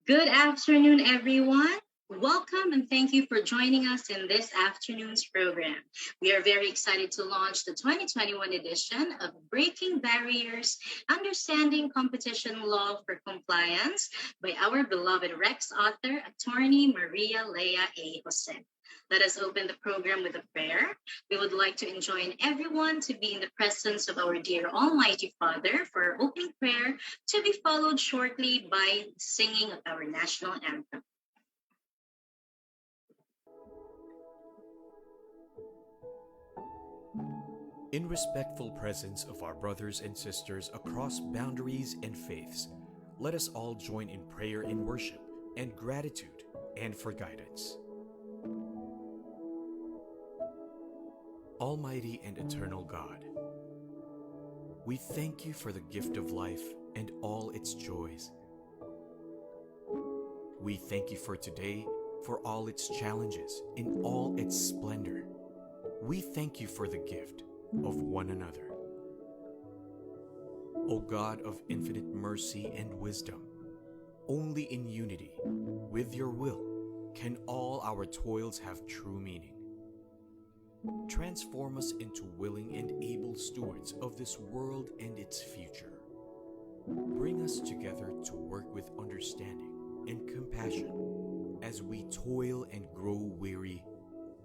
Good afternoon, everyone. Welcome and thank you for joining us in this afternoon's program. We are very excited to launch the 2021 edition of Breaking Barriers, Understanding Competition Law for Compliance by our beloved Rex author, attorney Maria Leah A. Jose. Let us open the program with a prayer. We would like to enjoin everyone to be in the presence of our dear Almighty Father for our opening prayer, to be followed shortly by singing of our national anthem. In respectful presence of our brothers and sisters across boundaries and faiths, let us all join in prayer and worship and gratitude and for guidance. Almighty and eternal God, we thank you for the gift of life and all its joys. We thank you for today, for all its challenges, in all its splendor. We thank you for the gift of one another. O God of infinite mercy and wisdom, only in unity with your will can all our toils have true meaning. Transform us into willing and able stewards of this world and its future. Bring us together to work with understanding and compassion. As we toil and grow weary,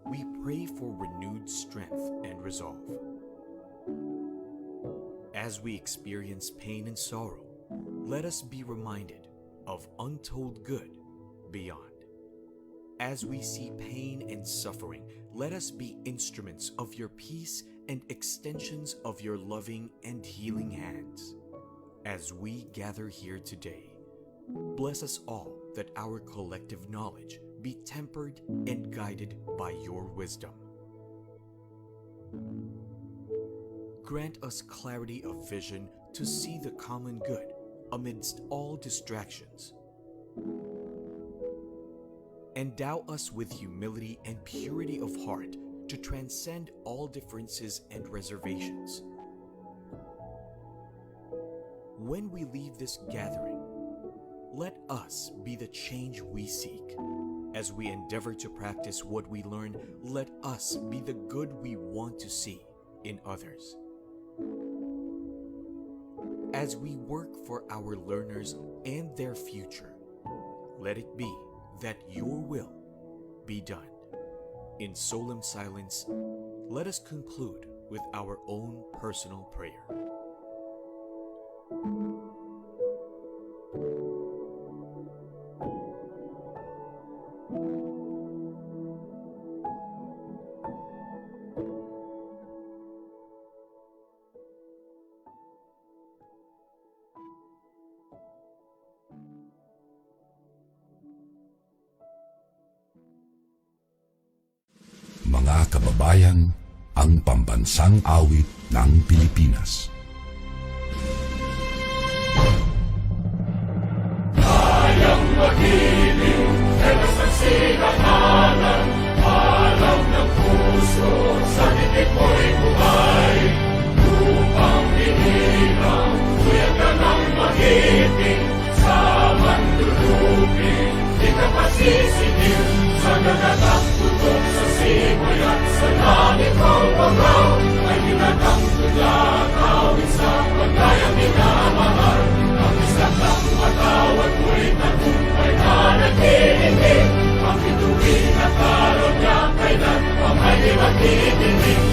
we pray for renewed strength and resolve. As we experience pain and sorrow, let us be reminded of untold good beyond. As we see pain and suffering, let us be instruments of your peace and extensions of your loving and healing hands. As we gather here today, bless us all that our collective knowledge be tempered and guided by your wisdom. Grant us clarity of vision to see the common good amidst all distractions. Endow us with humility and purity of heart to transcend all differences and reservations. When we leave this gathering, let us be the change we seek. As we endeavor to practice what we learn, let us be the good we want to see in others. As we work for our learners and their future, let it be that your will be done. In solemn silence, let us conclude with our own personal prayer. Mga kababayan, ang pambansang awit ng Pilipinas. Kayang magiliw, helas ang sinakanan, alam ng puso, sa titik mo'y buhay. Lupang hinirang, tuyag ka ng magiting, sa mandulupin, di ka pasisigaw, sa ganagang tutok sa simoy at sa langit mong pagaw, ay ginatang tulakaw, sa pagkayang minamahal. Ang isang ng matawag mo'y tagumpay na naghihiling, ang ituwing at karoon niya kailan pang ay di maghihiling.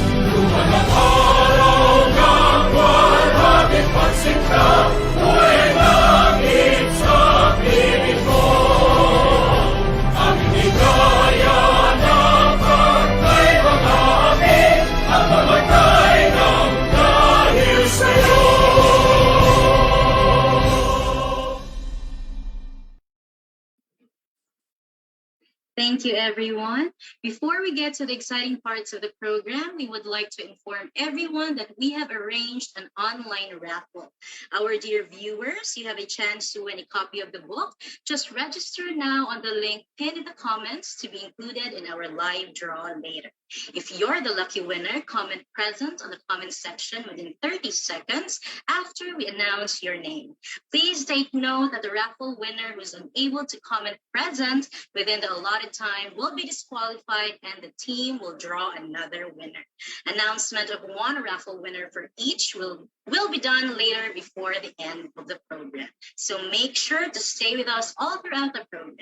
Thank you, everyone. Before we get to the exciting parts of the program, we would like to inform everyone that we have arranged an online raffle. Our dear viewers, you have a chance to win a copy of the book. Just register now on the link pinned in the comments to be included in our live draw later. If you're the lucky winner, comment present on the comment section within 30 seconds after we announce your name. Please take note that the raffle winner who is unable to comment present within the allotted time will be disqualified and the team will draw another winner. Announcement of one raffle winner for each will be done later before the end of the program. So make sure to stay with us all throughout the program.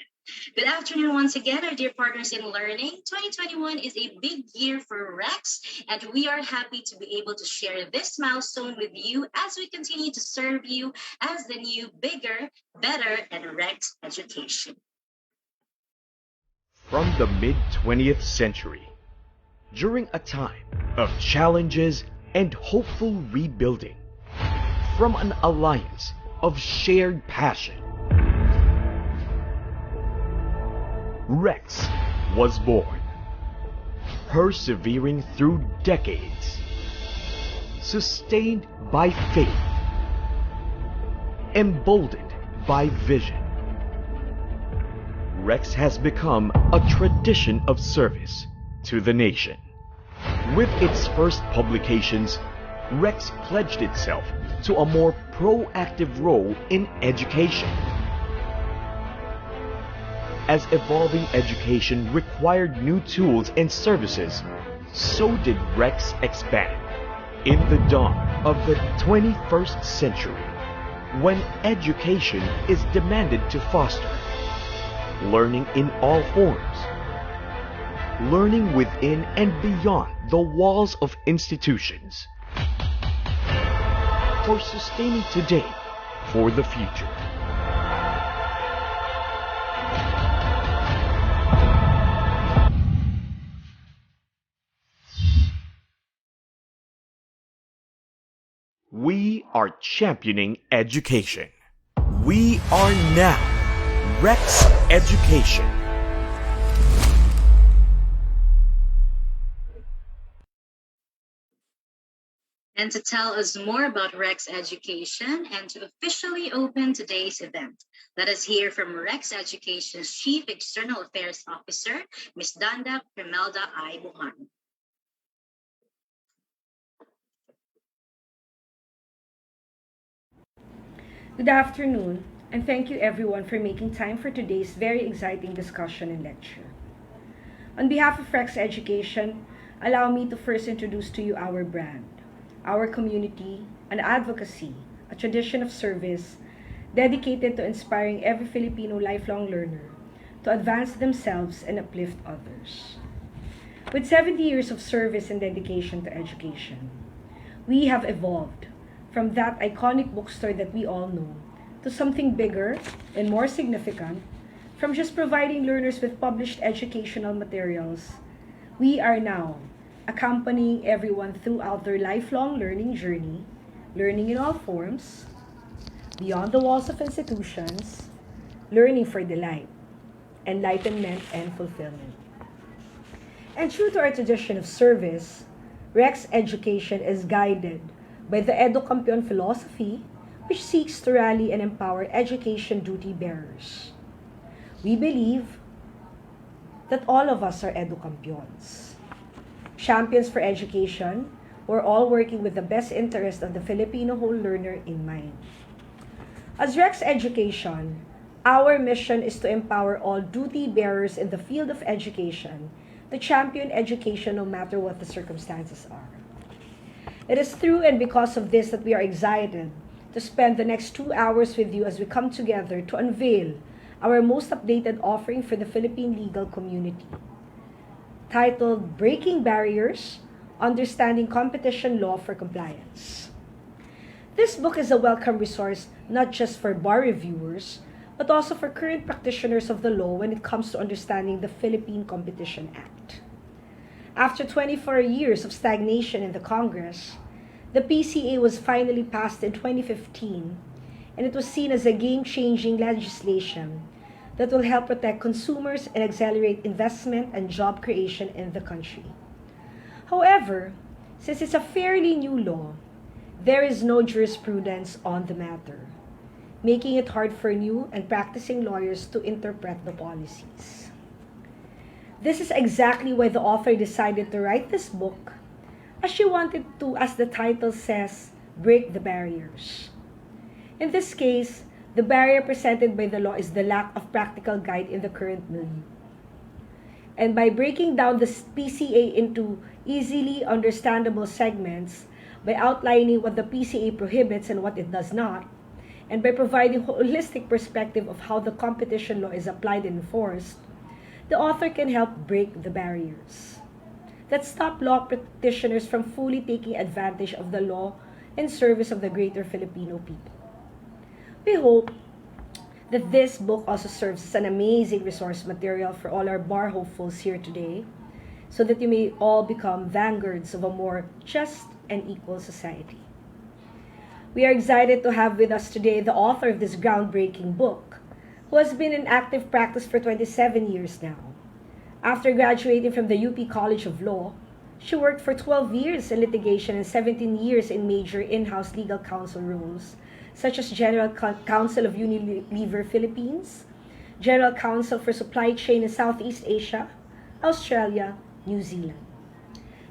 Good afternoon once again, our dear partners in learning. 2021 is a big year for Rex, and we are happy to be able to share this milestone with you as we continue to serve you as the new, bigger, better, and Rex education. From the mid-20th century, during a time of challenges and hopeful rebuilding, from an alliance of shared passion, Rex was born, persevering through decades, sustained by faith, emboldened by vision. Rex has become a tradition of service to the nation. With its first publications, Rex pledged itself to a more proactive role in education. As evolving education required new tools and services, so did Rex expand. In the dawn of the 21st century, when education is demanded to foster learning in all forms, learning within and beyond the walls of institutions, for sustaining today for the future. We are championing education. We are now Rex Education. And to tell us more about Rex Education and to officially open today's event, let us hear from Rex Education's Chief External Affairs Officer, Ms. Danda Primelda I. Buhan. Good afternoon, and thank you everyone for making time for today's very exciting discussion and lecture. On behalf of Rex Education, allow me to first introduce to you our brand, our community, and advocacy, a tradition of service dedicated to inspiring every Filipino lifelong learner to advance themselves and uplift others. With 70 years of service and dedication to education, we have evolved from that iconic bookstore that we all know to something bigger and more significant. From just providing learners with published educational materials, we are now accompanying everyone throughout their lifelong learning journey, learning in all forms, beyond the walls of institutions, learning for delight, enlightenment, and fulfillment. And true to our tradition of service, Rex Education is guided by the Edu-Campeon philosophy, which seeks to rally and empower education duty bearers. We believe that all of us are Edu-Campeons, champions for education. We're all working with the best interest of the Filipino whole learner in mind. As Rex Education, our mission is to empower all duty bearers in the field of education to champion education no matter what the circumstances are. It is through and because of this that we are excited to spend the next 2 hours with you as we come together to unveil our most updated offering for the Philippine legal community, titled Breaking Barriers, Understanding Competition Law for Compliance. This book is a welcome resource not just for bar reviewers, but also for current practitioners of the law when it comes to understanding the Philippine Competition Act. After 24 years of stagnation in the Congress, the PCA was finally passed in 2015, and it was seen as a game-changing legislation that will help protect consumers and accelerate investment and job creation in the country. However, since it's a fairly new law, there is no jurisprudence on the matter, making it hard for new and practicing lawyers to interpret the policies. This is exactly why the author decided to write this book, as she wanted to, as the title says, break the barriers. In this case, the barrier presented by the law is the lack of practical guide in the current milieu. And by breaking down the PCA into easily understandable segments, by outlining what the PCA prohibits and what it does not, and by providing a holistic perspective of how the competition law is applied and enforced, the author can help break the barriers that stop law practitioners from fully taking advantage of the law in service of the greater Filipino people. We hope that this book also serves as an amazing resource material for all our bar hopefuls here today, so that you may all become vanguards of a more just and equal society. We are excited to have with us today the author of this groundbreaking book, who has been in active practice for 27 years now. After graduating from the UP College of Law, she worked for 12 years in litigation and 17 years in major in-house legal counsel roles, such as General Counsel of Unilever Philippines, General Counsel for Supply Chain in Southeast Asia, Australia, New Zealand.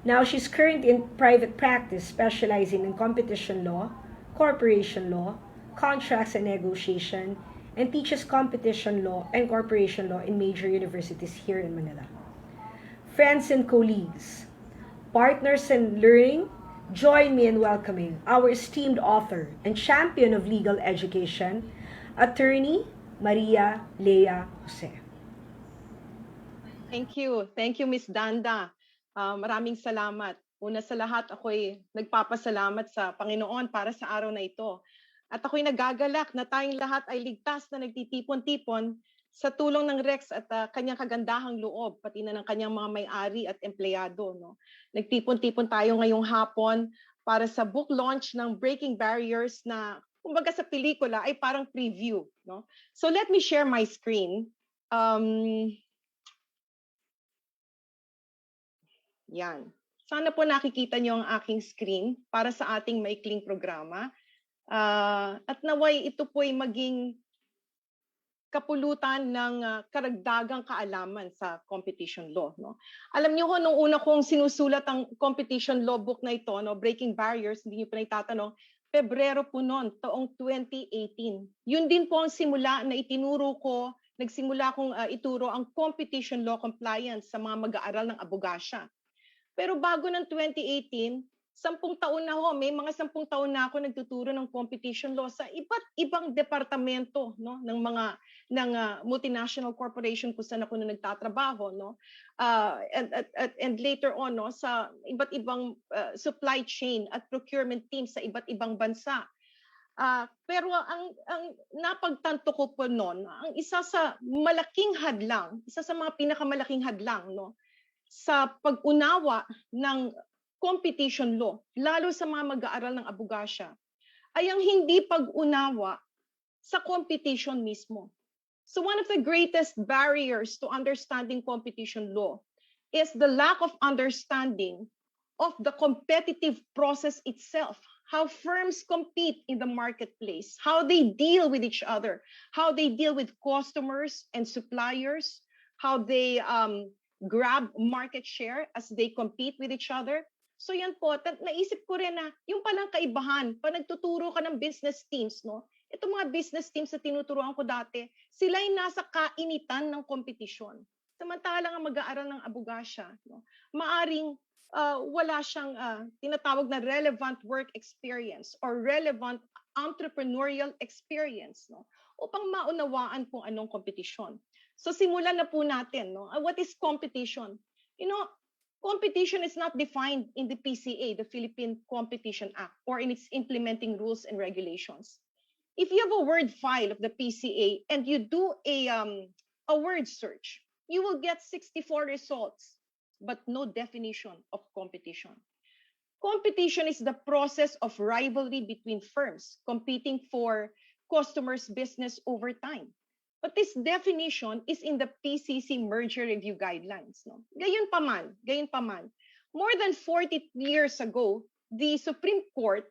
Now she's currently in private practice specializing in competition law, corporation law, contracts and negotiation, and teaches competition law and corporation law in major universities here in Manila. Friends and colleagues, partners in learning, join me in welcoming our esteemed author and champion of legal education, Attorney Maria Leah Jose. Thank you. Thank you, Miss Danda. Maraming salamat. Una sa lahat, ako'y nagpapasalamat sa Panginoon para sa araw na ito. At ako'y nagagalak na tayong lahat ay ligtas na nagtitipon-tipon sa tulong ng Rex at kanyang kagandahang loob, pati na ng kanyang mga may-ari at empleyado. No? Nagtipon-tipon tayo ngayong hapon para sa book launch ng Breaking Barriers na, kumbaga sa pelikula, ay parang preview. No? So let me share my screen. Yan. Sana po nakikita niyo ang aking screen para sa ating maikling programa. At naway ito po ay maging kapulutan ng karagdagang kaalaman sa competition law. No? Alam niyo ho, nung una kong sinusulat ang competition law book na ito, no, Breaking Barriers, hindi niyo pa naitatanong, Pebrero po noon, taong 2018. Yun din po ang simula na itinuro ko, nagsimula kong ituro ang competition law compliance sa mga mag-aaral ng abogasya. Pero bago ng 2018, 10 taon na ho, may mga 10 taon na ako nagtuturo ng competition law sa iba't ibang departamento, no, ng mga multinational corporation kung saan ako nagtatrabaho, no. And later on, no, sa iba't ibang supply chain at procurement teams sa iba't ibang bansa. Pero ang napagtanto ko po noon, ang isa sa malaking hadlang, isa sa mga pinakamalaking hadlang, no, sa pag-unawa ng competition law, lalo sa mga mag-aaral ng abogasya, ay ang hindi pag-unawa sa competition mismo. So one of the greatest barriers to understanding competition law is the lack of understanding of the competitive process itself, how firms compete in the marketplace, how they deal with each other, how they deal with customers and suppliers, how they grab market share as they compete with each other. So yan po, naisip ko rin na yung palang kaibahan, pag nagtuturo ka ng business teams, no? Itong mga business teams na tinuturuan ko dati, sila ay nasa kainitan ng kompetisyon. Samantalang ang mag-aaral ng abogasya, no? Maaring wala siyang tinatawag na relevant work experience or relevant entrepreneurial experience, no? Upang maunawaan kung anong kompetisyon. So simulan na po natin, no? What is competition? You know, competition is not defined in the PCA, the Philippine Competition Act, or in its implementing rules and regulations. If you have a word file of the PCA and you do a word search, you will get 64 results, but no definition of competition. Competition is the process of rivalry between firms competing for customers' business over time. But this definition is in the PCC merger review guidelines. No? Gayon paman, more than 40 years ago, the Supreme Court,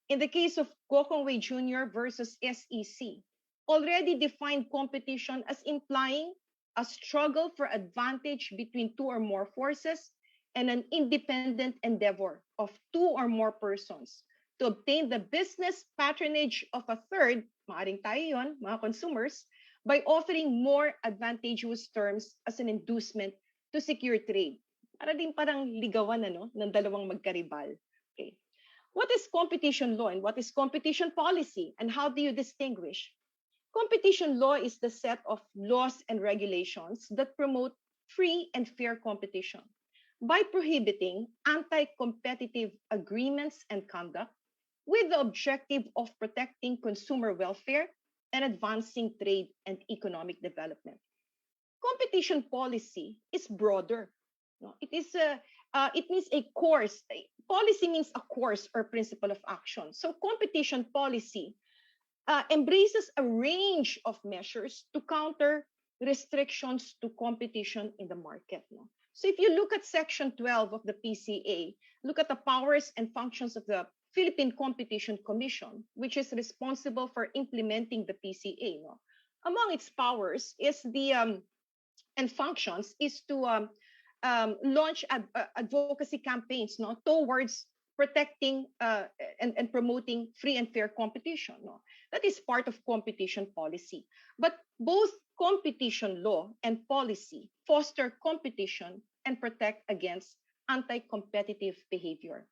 in the case of Gokongwei Jr. versus SEC, already defined competition as implying a struggle for advantage between two or more forces and an independent endeavor of two or more persons to obtain the business patronage of a third, maaring tayo yun, mga consumers, by offering more advantageous terms as an inducement to secure trade. Para din parang ligawan ng dalawang magkaribal. Okay. What is competition law and what is competition policy, and how do you distinguish? Competition law is the set of laws and regulations that promote free and fair competition by prohibiting anti-competitive agreements and conduct with the objective of protecting consumer welfare and advancing trade and economic development. Competition policy is broader. No? It means a course. Policy means a course or principle of action. So competition policy embraces a range of measures to counter restrictions to competition in the market. No? So if you look at Section 12 of the PCA, look at the powers and functions of the Philippine Competition Commission, which is responsible for implementing the PCA. No? Among its powers is and functions is to launch advocacy campaigns towards protecting and promoting free and fair competition. No? That is part of competition policy. But both competition law and policy foster competition and protect against anti-competitive behavior.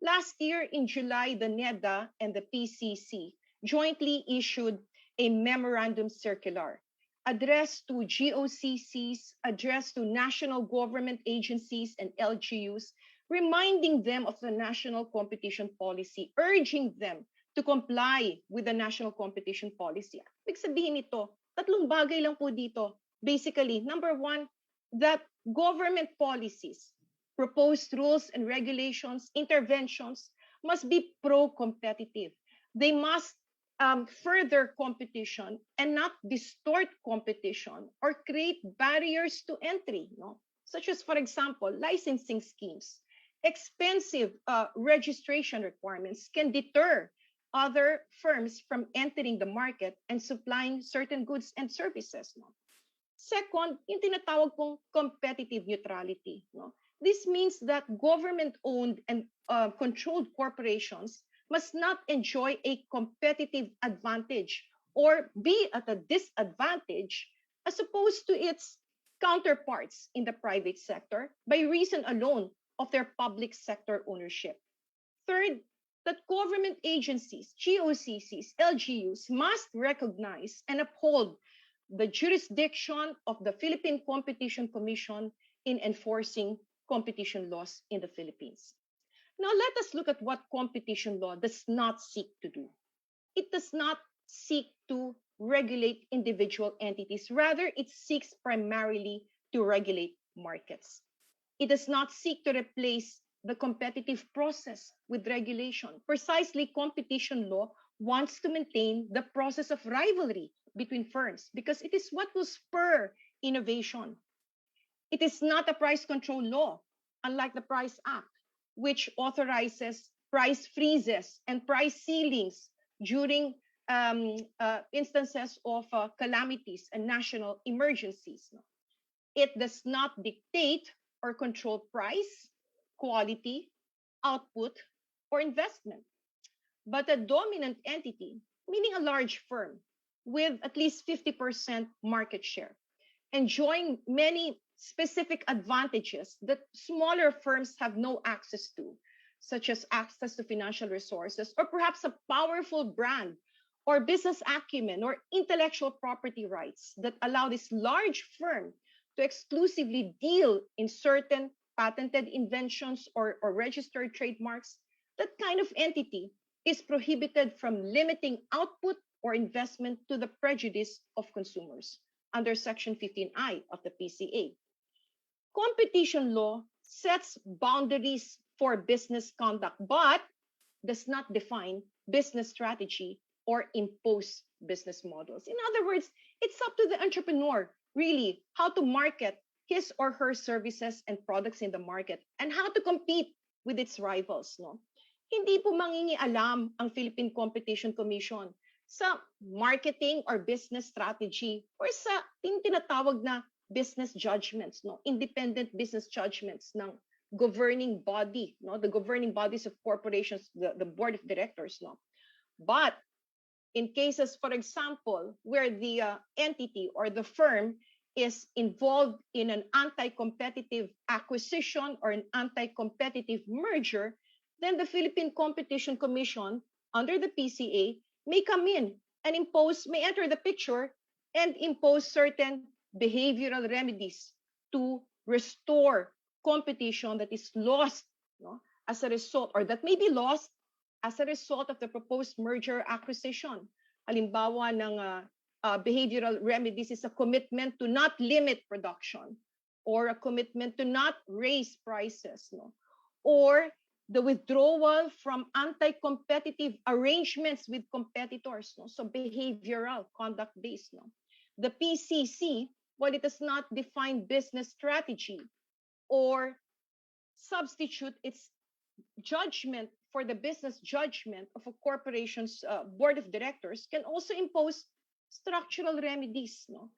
Last year in July, the NEDA and the PCC jointly issued a memorandum circular addressed to GOCCs, addressed to national government agencies and LGUs, reminding them of the national competition policy, urging them to comply with the national competition policy. Ibig sabihin nito, tatlong bagay lang po dito. Basically, number one, that government policies, proposed rules and regulations, interventions must be pro-competitive. They must further competition and not distort competition or create barriers to entry, such as, for example, licensing schemes. Expensive registration requirements can deter other firms from entering the market and supplying certain goods and services. Second, yung tinatawag pong competitive neutrality. This means that government-owned and controlled corporations must not enjoy a competitive advantage or be at a disadvantage as opposed to its counterparts in the private sector by reason alone of their public sector ownership. Third, that government agencies, GOCCs, LGUs must recognize and uphold the jurisdiction of the Philippine Competition Commission in enforcing competition laws in the Philippines. Now, let us look at what competition law does not seek to do. It does not seek to regulate individual entities. Rather, it seeks primarily to regulate markets. It does not seek to replace the competitive process with regulation. Precisely, competition law wants to maintain the process of rivalry between firms because it is what will spur innovation. It is not a price control law, unlike the Price Act, which authorizes price freezes and price ceilings during instances of calamities and national emergencies. It does not dictate or control price, quality, output, or investment. But a dominant entity, meaning a large firm with at least 50% market share, enjoying many specific advantages that smaller firms have no access to, such as access to financial resources, or perhaps a powerful brand, or business acumen, or intellectual property rights that allow this large firm to exclusively deal in certain patented inventions or registered trademarks, that kind of entity is prohibited from limiting output or investment to the prejudice of consumers under Section 15I of the PCA. Competition law sets boundaries for business conduct, but does not define business strategy or impose business models. In other words, It's up to the entrepreneur, really, how to market his or her services and products in the market and how to compete with its rivals. No? Hindi po mangingialam ang Philippine Competition Commission sa marketing or business strategy or sa tinatawag na business judgments, no? Independent business judgments ng governing body, no? The governing bodies of corporations, the board of directors. No? But in cases, for example, where the entity or the firm is involved in an anti-competitive acquisition or an anti-competitive merger, then the Philippine Competition Commission, under the PCA, may come in and may enter the picture and impose certain behavioral remedies to restore competition that is lost, no, as a result, or that may be lost as a result of the proposed merger acquisition. Halimbawa ng behavioral remedies is a commitment to not limit production or a commitment to not raise prices, no? Or the withdrawal from anti-competitive arrangements with competitors, no? So behavioral, conduct-based. No? The PCC, while it does not define business strategy or substitute its judgment for the business judgment of a corporation's board of directors, can also impose structural remedies, no?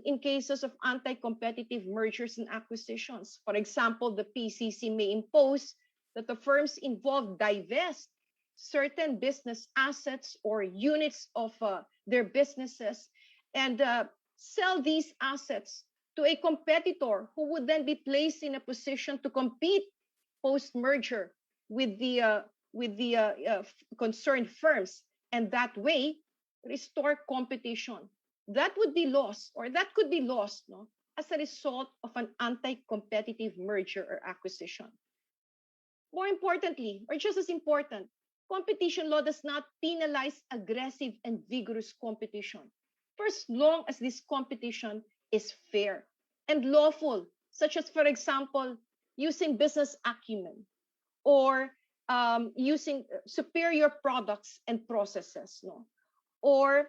In cases of anti-competitive mergers and acquisitions. For example, the PCC may impose that the firms involved divest certain business assets or units of their businesses and sell these assets to a competitor who would then be placed in a position to compete post-merger with the concerned firms, and that way restore competition. That would be lost, or that could be lost, no, as a result of an anti-competitive merger or acquisition. More importantly, or just as important, competition law does not penalize aggressive and vigorous competition, for as long as this competition is fair and lawful, such as, for example, using business acumen or using superior products and processes, no? Or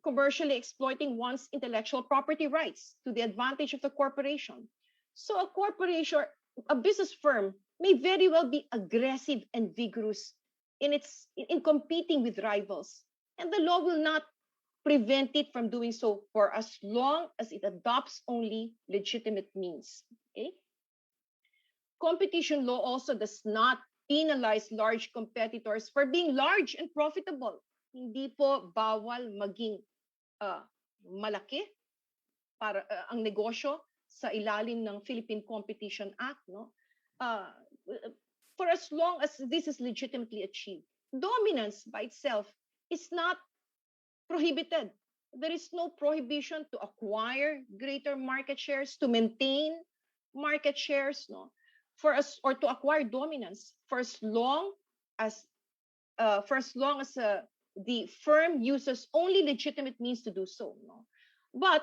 commercially exploiting one's intellectual property rights to the advantage of the corporation. So a corporation or a business firm may very well be aggressive and vigorous in competing with rivals, and the law will not prevent it from doing so for as long as it adopts only legitimate means. Okay? Competition law also does not penalize large competitors for being large and profitable. Hindi po bawal maging malaki para ang negosyo sa ilalim ng Philippine Competition Act, no? For as long as this is legitimately achieved. Dominance by itself is not prohibited. There is no prohibition to acquire greater market shares, to maintain market shares, no? Or to acquire dominance for as long as the firm uses only legitimate means to do so, no? But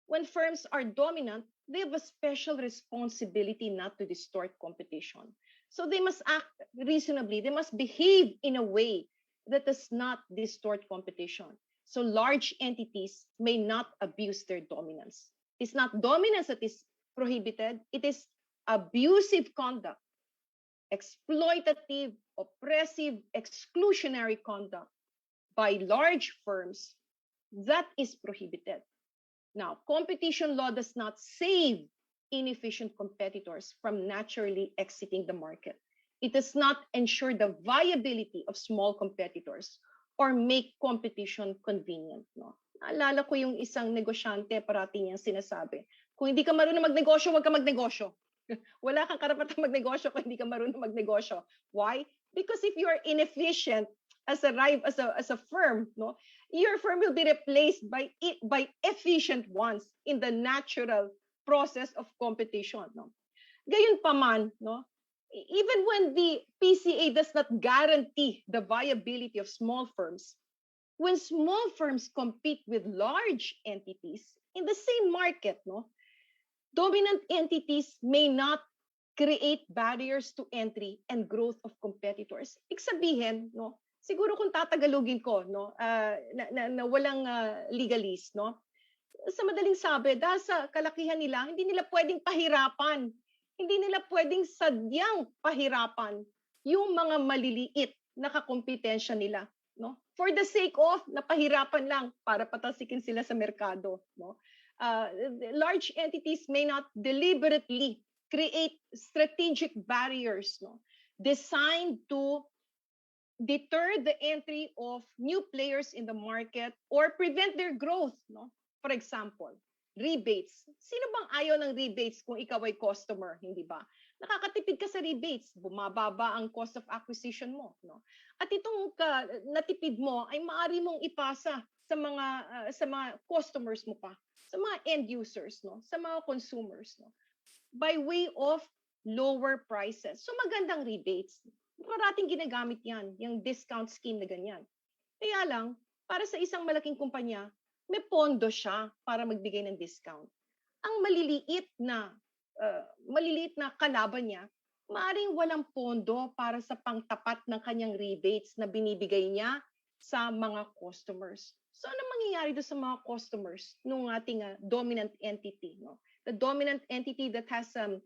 when firms are dominant, they have a special responsibility not to distort competition. So they must act reasonably. They must behave in a way that does not distort competition. So large entities may not abuse their dominance. It's not dominance that is prohibited. It is abusive conduct, exploitative, oppressive, exclusionary conduct by large firms that is prohibited. Now, competition law does not save inefficient competitors from naturally exiting the market. It does not ensure the viability of small competitors or make competition convenient. No? Naalala ko yung isang negosyante, parati niyang sinasabi, kung hindi ka marunong magnegosyo, huwag ka magnegosyo. Wala kang karapatang magnegosyo kung hindi ka marunong magnegosyo. Why? Because if you are inefficient as a firm, no, your firm will be replaced by efficient ones in the natural process of competition. No? Gayunpaman, no, even when the PCA does not guarantee the viability of small firms, when small firms compete with large entities in the same market, no, dominant entities may not create barriers to entry and growth of competitors. Ibig sabihin, no, siguro kung tatagalogin ko, no, na walang legalese, no, sa madaling sabi, dahil sa kalakihan nila, hindi nila pwedeng pahirapan. Hindi nila pwedeng sadyang pahirapan yung mga maliliit na kakompetensya nila. No? For the sake of napahirapan lang para patasikin sila sa merkado. No? Large entities may not deliberately create strategic barriers, no, designed to deter the entry of new players in the market or prevent their growth. No? For example, rebates. Sino bang ayaw ng rebates kung ikaw ay customer, hindi ba? Nakakatipid ka sa rebates, bumababa ang cost of acquisition mo, no? At itong natipid mo ay maaari mong ipasa sa mga customers mo pa, sa mga end users, no? Sa mga consumers, no? By way of lower prices. So magandang rebates. Parating ginagamit yan, yung discount scheme na ganyan. Kaya lang, para sa isang malaking kumpanya, may pondo siya para magbigay ng discount. Ang maliliit na kalaban niya, maaaring walang pondo para sa pangtapat ng kanyang rebates na binibigay niya sa mga customers. So ano mangyayari doon sa mga customers ng ating dominant entity, no? The dominant entity that has a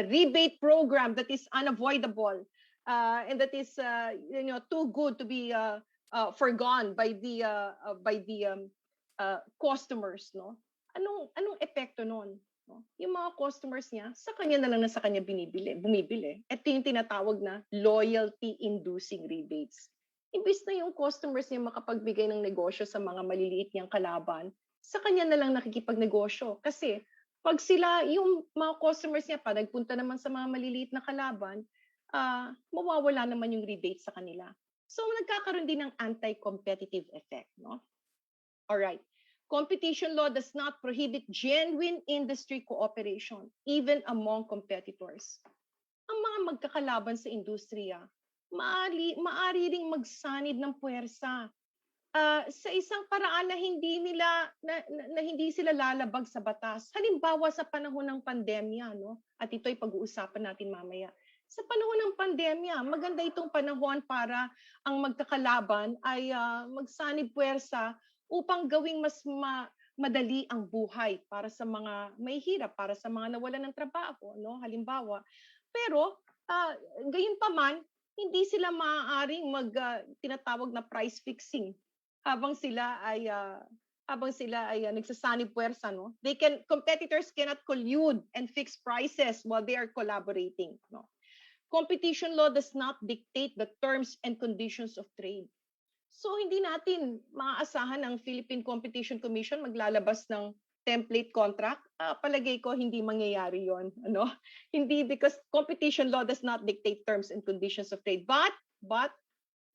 rebate program that is unavoidable and that is too good to be forgone by the customers, no? Anong epekto noon, no? Yung mga customers niya, sa kanya na lang na sa kanya bumibili. Ito yung tinatawag na loyalty inducing rebates. Imbis na yung customers niya makapagbigay ng negosyo sa mga maliliit niyang kalaban, sa kanya na lang nakikipagnegosyo. Kasi pag yung mga customers niya pa nagpunta naman sa mga maliliit na kalaban, mawawala naman yung rebate sa kanila. So nagkakaroon din ng anti-competitive effect, no? All right. Competition law does not prohibit genuine industry cooperation, even among competitors. Ang mga magkakalaban sa industriya, maaari ring magsanib ng puwersa sa isang paraan na hindi sila lalabag sa batas. Halimbawa sa panahon ng pandemya, no? At ito'y pag-uusapan natin mamaya. Sa panahon ng pandemya, maganda itong panahon para ang magkakalaban ay magsanib puwersa upang gawing mas madali ang buhay para sa mga may hirap, para sa mga nawalan ng trabaho, no? Halimbawa. Pero gayunpaman, hindi sila maaaring tinatawag na price fixing habang sila ay nagsasanib puwersa, no? Competitors cannot collude and fix prices while they are collaborating, no? Competition law does not dictate the terms and conditions of trade. So hindi natin maaasahan ng Philippine Competition Commission maglalabas ng template contract. Palagay ko hindi mangyayari yon, ano? Hindi, because competition law does not dictate terms and conditions of trade. But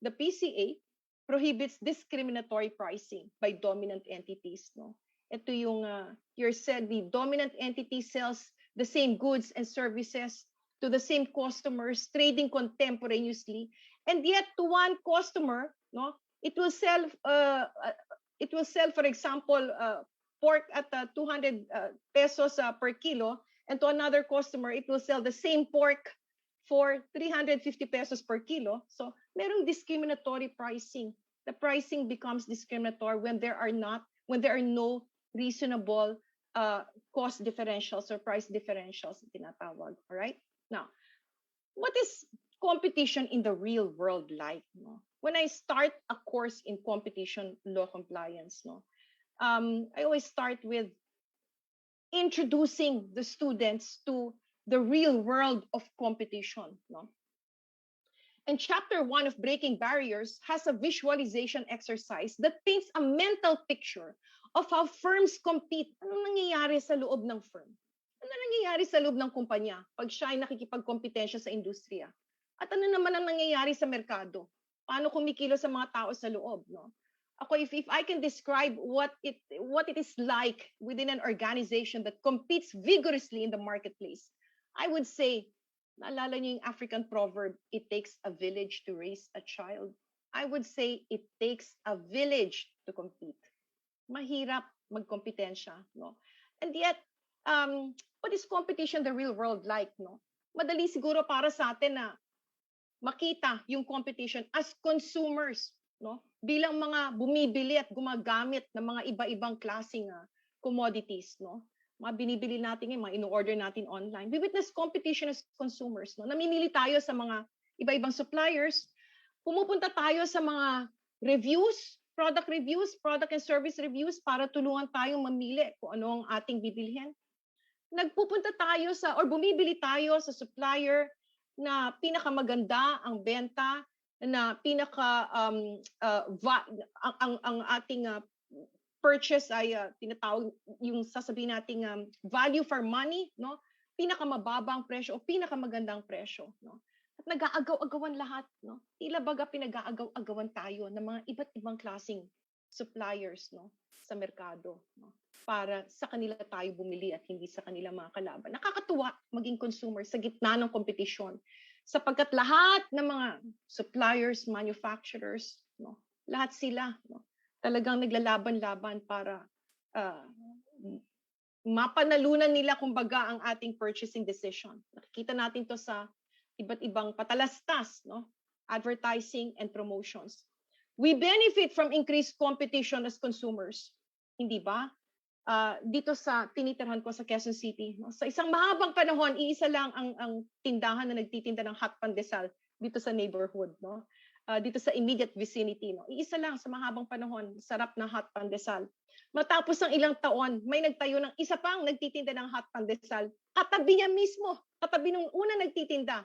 the PCA prohibits discriminatory pricing by dominant entities, no? Ito yung the dominant entity sells the same goods and services to the same customers, trading contemporaneously, and yet to one customer, no, it will sell, for example, pork at 200 pesos per kilo, and to another customer, it will sell the same pork for 350 pesos per kilo. So, merong discriminatory pricing. The pricing becomes discriminatory when there are no reasonable cost differentials or price differentials, tinatawag. All right? Now, what is competition in the real world like? No? When I start a course in competition law compliance, no, I always start with introducing the students to the real world of competition. No? And chapter 1 of Breaking Barriers has a visualization exercise that paints a mental picture of how firms compete. Anong nangyayari sa loob ng firm? Ano nangyayari sa loob ng kumpanya pag siya ay nakikipagkompetensya sa industriya? At ano naman ang nangyayari sa merkado? Paano kumikilos sa mga tao sa loob, no? Ako, if I can describe what it is like within an organization that competes vigorously in the marketplace, I would say, naalala niyo yung African proverb, it takes a village to raise a child. I would say it takes a village to compete. Mahirap magkompetensya, no? And yet, what is competition in the real world like, no? Madali siguro para sa atin na makita yung competition as consumers, no? Bilang mga bumibili at gumagamit ng mga iba-ibang klaseng commodities, no? Mga binibili natin ngayon, mga in-order natin online. We witness competition as consumers, no? Namimili tayo sa mga iba-ibang suppliers. Pumupunta tayo sa mga reviews, product and service reviews para tulungan tayong mamili kung ano ang ating bibilhin. Nagpupunta tayo or bumibili tayo sa supplier na pinakamaganda ang benta, na ang ating purchase ay tinatawag yung sasabihin nating value for money, no? Pinakamababang presyo o pinakamagandang presyo, no? At nag-aagaw-agawan lahat, no? Tila baga pinag-aagaw-agawan tayo ng mga iba't ibang klaseng suppliers, no, sa merkado, no, para sa kanila tayo bumili at hindi sa kanila mga kalaban. Nakakatuwa maging consumer sa gitna ng kompetisyon, sapagkat lahat ng mga suppliers, manufacturers, no, lahat sila, no, talagang naglalaban-laban para mapanalunan nila kumbaga ang ating purchasing decision. Nakikita natin to sa iba't ibang patalastas, no, advertising and promotions. We benefit from increased competition as consumers. Hindi ba? Dito sa tinitirhan ko sa Quezon City, no? Sa isang mahabang panahon, iisa lang ang tindahan na nagtitinda ng hot pandesal dito sa neighborhood, no? Dito sa immediate vicinity, no? Iisa lang sa mahabang panahon, sarap na hot pandesal. Matapos ng ilang taon, may nagtayo ng isa pang nagtitinda ng hot pandesal. Katabi niya mismo, katabi nung una nagtitinda.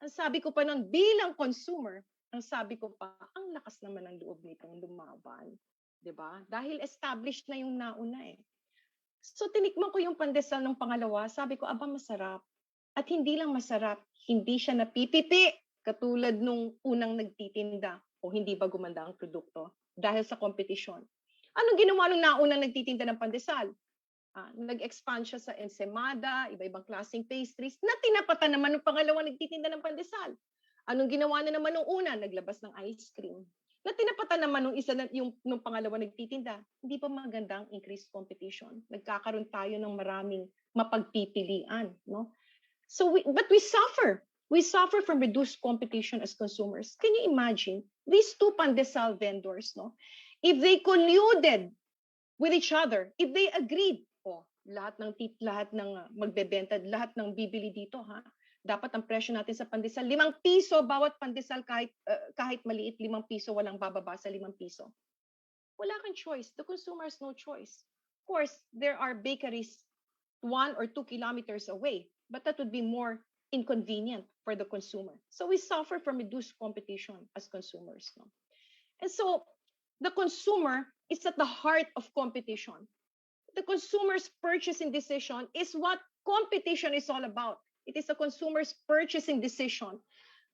Ang sabi ko pa noon, bilang consumer, ang sabi ko pa, ang lakas naman ng loob nitong lumaban. 'Di ba? Dahil established na yung nauna eh. So tinikman ko yung pandesal ng pangalawa, sabi ko, aba masarap. At hindi lang masarap, hindi siya napipipi katulad nung unang nagtitinda o hindi ba gumanda ang produkto dahil sa kompetisyon. Anong ginawa nung naunang nagtitinda ng pandesal? Nag-expand siya sa ensaymada, iba-ibang klaseng pastries, na tinapatan naman ng pangalawang nagtitinda ng pandesal. Anong ginawa na naman nung una? Naglabas ng ice cream. Na tinapatan naman nung isa nung pangalawa nagtitinda. Hindi pa magandang increased competition. Nagkakaroon tayo ng maraming mapagpipilian, no? But we suffer. We suffer from reduced competition as consumers. Can you imagine these two pandesal vendors, no? If they colluded with each other, if they agreed, lahat ng magbebenta, lahat ng bibili dito, dapat ang presyo natin sa pandesal, 5 piso bawat pandesal, kahit maliit, 5 piso, walang bababa sa 5 piso. Wala kang choice. The consumer has no choice. Of course, there are bakeries 1 or 2 kilometers away, but that would be more inconvenient for the consumer. So we suffer from reduced competition as consumers. No? And so the consumer is at the heart of competition. The consumer's purchasing decision is what competition is all about. It is a consumer's purchasing decision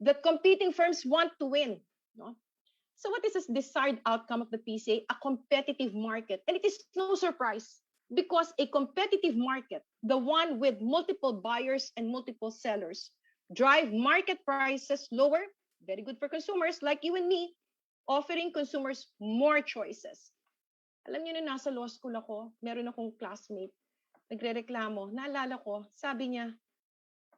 that competing firms want to win. No? So what is the desired outcome of the PCA? A competitive market. And it is no surprise because a competitive market, the one with multiple buyers and multiple sellers, drive market prices lower, very good for consumers like you and me, offering consumers more choices. Alam niyo na nasa law school ako, meron akong classmate, nagrereklamo, naalala ko, sabi niya,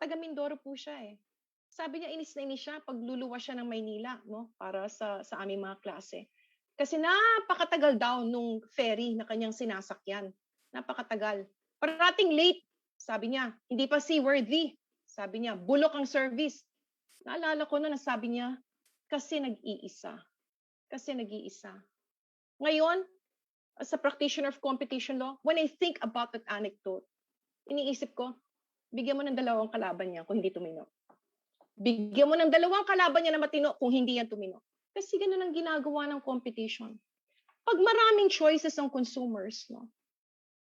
taga Mindoro po siya eh. Sabi niya, inis na inis siya pag luluwas siya ng Maynila, no? Para sa aming mga klase. Kasi napakatagal daw nung ferry na kanyang sinasakyan. Napakatagal. Parating late, sabi niya, hindi pa seaworthy. Sabi niya, bulok ang service. Naalala ko na sabi niya, kasi nag-iisa. Kasi nag-iisa. Ngayon, as a practitioner of competition law, when I think about that anecdote, iniisip ko, bigyan mo ng 2 kalaban niya kung hindi tumino. Bigyan mo ng 2 kalaban niya na matino kung hindi yan tumino. Kasi ganun ang ginagawa ng competition. Pag maraming choices ang consumers, no,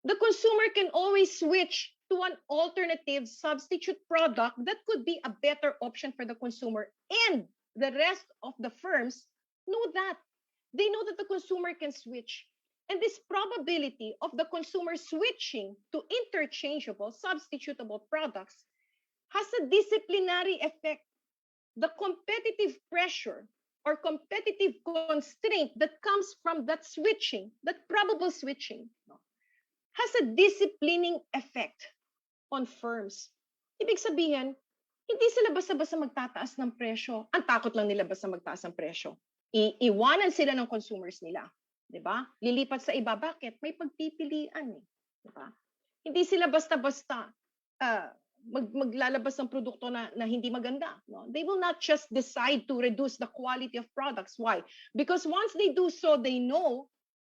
the consumer can always switch to an alternative substitute product that could be a better option for the consumer. And the rest of the firms know that. They know that the consumer can switch. And this probability of the consumer switching to interchangeable, substitutable products has a disciplinary effect. The competitive pressure or competitive constraint that comes from that switching, that probable switching, no, has a disciplining effect on firms. Ibig sabihin, Hindi sila basta-basta magtataas ng presyo. Ang takot lang nila basta magtaas ng presyo. Iwanan sila ng consumers nila. 'Di ba? Lilipat sa iba. Bakit? May pagpipilian eh. 'Di ba? Hindi sila basta-basta maglalabas ng produkto na hindi maganda. No? They will not just decide to reduce the quality of products. Why? Because once they do so, they know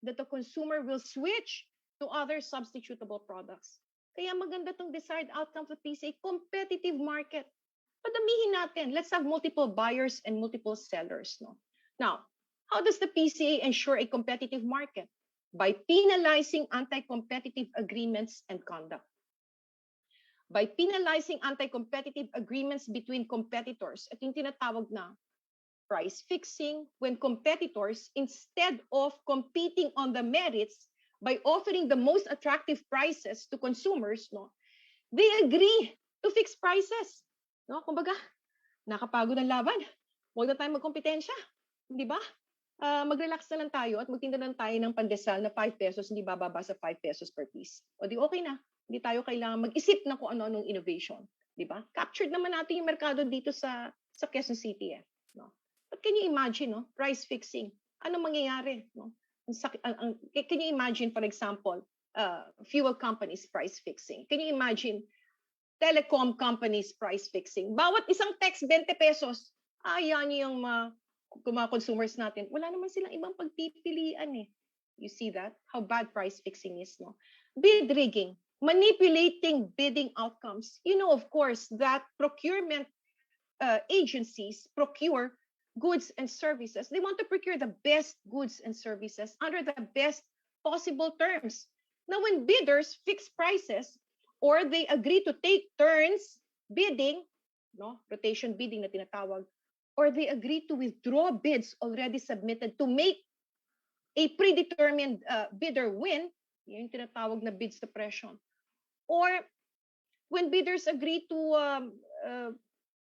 that the consumer will switch to other substitutable products. Kaya maganda tong desired outcome of PCA, competitive market. Padamihin natin. Let's have multiple buyers and multiple sellers. No? Now, how does the PCA ensure a competitive market? By penalizing anti-competitive agreements and conduct. By penalizing anti-competitive agreements between competitors, at yung tinatawag na price fixing, when competitors, instead of competing on the merits by offering the most attractive prices to consumers, no, they agree to fix prices. No? Kumbaga, nakapagod ang laban. Huwag na tayo magkompetensya. Di ba? Mag-relax na lang tayo at magtinda lang tayo ng pandesal na 5 pesos, hindi bababa sa 5 pesos per piece. O di okay na. Hindi tayo kailangan mag-isip na kung ano-anong innovation. Di ba? Captured naman natin yung merkado dito sa Quezon City. No? But can you imagine, no? Price fixing? Ano mangyayari? No? Can you imagine, for example, fuel companies price fixing? Can you imagine telecom companies price fixing? Bawat isang text, 20 pesos. Yan yung mga consumers natin. Wala naman silang ibang pagpipilian eh. You see that? How bad price fixing is, no? Bid rigging. Manipulating bidding outcomes. You know, of course, that procurement agencies procure goods and services. They want to procure the best goods and services under the best possible terms. Now, when bidders fix prices or they agree to take turns bidding, no, rotation bidding na tinatawag, or they agree to withdraw bids already submitted to make a predetermined bidder win, yung tinatawag na bid suppression. Or when bidders agree to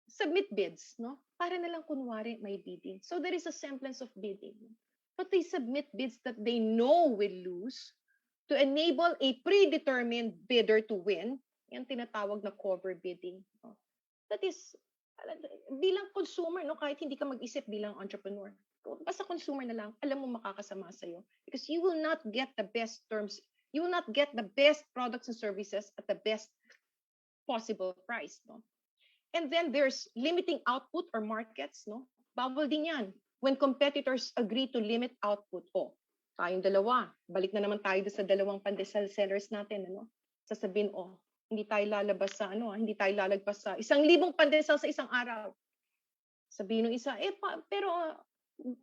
submit bids, no? Para na lang kunwari may bidding. So there is a semblance of bidding. But they submit bids that they know will lose to enable a predetermined bidder to win. Yan tinatawag na cover bidding. No? That is, bilang consumer, no, kahit hindi ka mag-isip bilang entrepreneur, basta consumer na lang, alam mo makakasama sa'yo. Because you will not get the best terms. You will not get the best products and services at the best possible price. No? And then there's limiting output or markets. No? Bawal din yan. When competitors agree to limit output, tayong dalawa, balik na naman tayo sa dalawang pandesal sellers natin. Ano? Sasabihin, hindi tayo lalabas sa hindi tayo lalagpas sa 1,000 pandesal sa isang araw. Sabihin ng isa, pero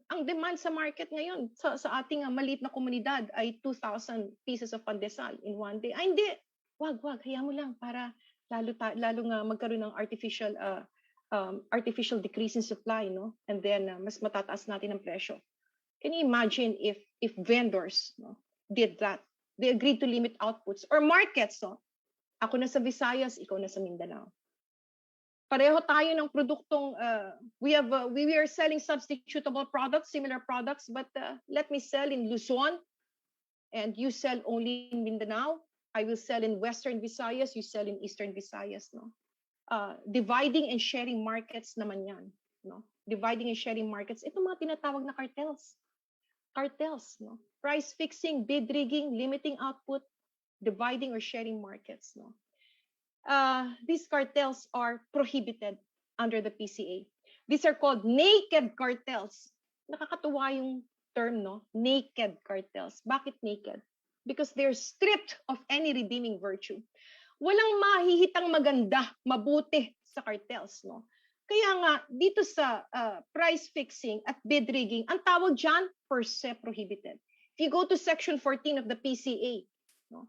ang demand sa market ngayon sa ating maliit na komunidad ay 2,000 pieces of pandesal in one day. Ay, hindi. Wag, hayaan mo lang para lalo nga magkaroon ng artificial decrease in supply, no? And then mas matataas natin ang presyo. Can you imagine if vendors, no, did that? They agreed to limit outputs or markets, no? Ako na sa Visayas, ikaw na sa Mindanao. Pareho tayo ng produktong we are selling substitutable products, similar products, but let me sell in Luzon and you sell only in Mindanao. I will sell in Western Visayas, you sell in Eastern Visayas, no? Dividing and sharing markets naman yan, no? Dividing and sharing markets. Ito mga tinatawag na cartels. Cartels, no? Price fixing, bid rigging, limiting output, dividing or sharing markets, no? These cartels are prohibited under the PCA. These are called naked cartels. Nakakatuwa yung term, no? Naked cartels. Bakit naked? Because they're stripped of any redeeming virtue. Walang mahihitang maganda, mabuti sa cartels, no? Kaya nga, dito sa price fixing at bid rigging, ang tawag dyan, per se prohibited. If you go to Section 14 of the PCA, no?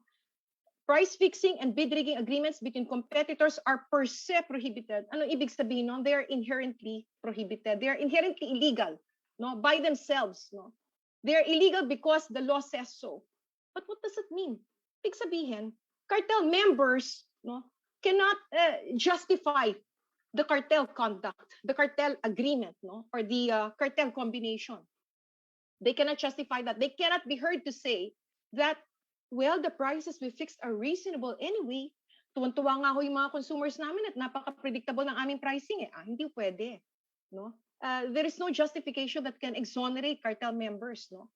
Price fixing and bid rigging agreements between competitors are per se prohibited. Ano ibig sabihin nun? They are inherently prohibited. They are inherently illegal, no? By themselves, no? They are illegal because the law says so. But what does it mean? Ibig sabihin, cartel members, no, cannot justify the cartel conduct, the cartel agreement, no, or the cartel combination. They cannot justify that. They cannot be heard to say that, well, the prices we fixed are reasonable anyway tuwan-tuwa nga ho yung mga consumers namin at napaka-predictable ng aming pricing eh. Hindi pwede, no? There is no justification that can exonerate cartel members, no?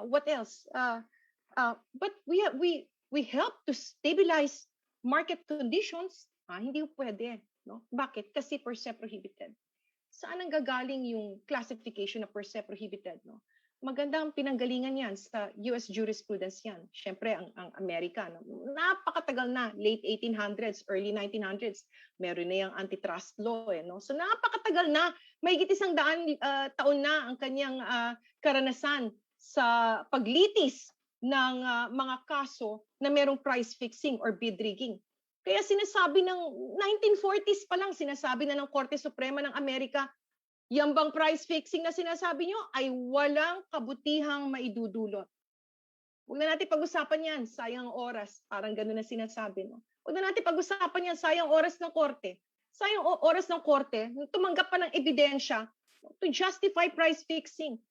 What else? But we help to stabilize market conditions. Hindi pwede, no? Bakit? Kasi per se prohibited. Saan ang gagaling yung classification na per se prohibited, no? Magandang pinanggalingan yan sa US jurisprudence yan. Siyempre, ang Amerika, no? Napakatagal na, late 1800s, early 1900s, meron na yung antitrust law. No? So napakatagal na, mahigit 100 taon na ang kanyang karanasan sa paglitis ng mga kaso na merong price fixing or bid rigging. Kaya sinasabi ng 1940s pa lang, sinasabi na ng Korte Suprema ng Amerika, yan bang price fixing na sinasabi nyo ay walang kabutihang maidudulot. Huwag na natin pag-usapan yan, sayang oras. Parang gano'n na sinasabi. No? Huwag na natin pag-usapan yan, sayang oras ng korte. Sayang oras ng korte, tumanggap pa ng ebidensya to justify price fixing.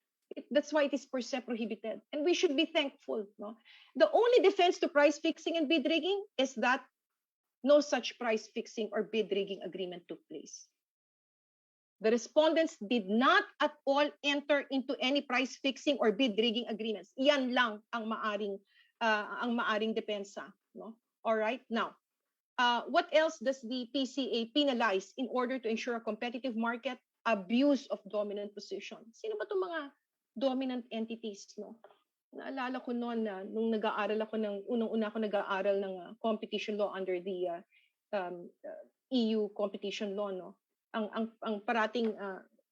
That's why it is per se prohibited. And we should be thankful. No? The only defense to price fixing and bid rigging is that no such price fixing or bid rigging agreement took place. The respondents did not at all enter into any price fixing or bid rigging agreements. Yan lang ang maaring depensa, no? All right. Now, what else does the PCA penalize in order to ensure a competitive market? Abuse of dominant position. Sino ba 'tong mga dominant entities, no? Naalala ko noon na nung nag-aaral ako unang-una ako nag-aaral ng competition law under the EU competition law, no? Ang parating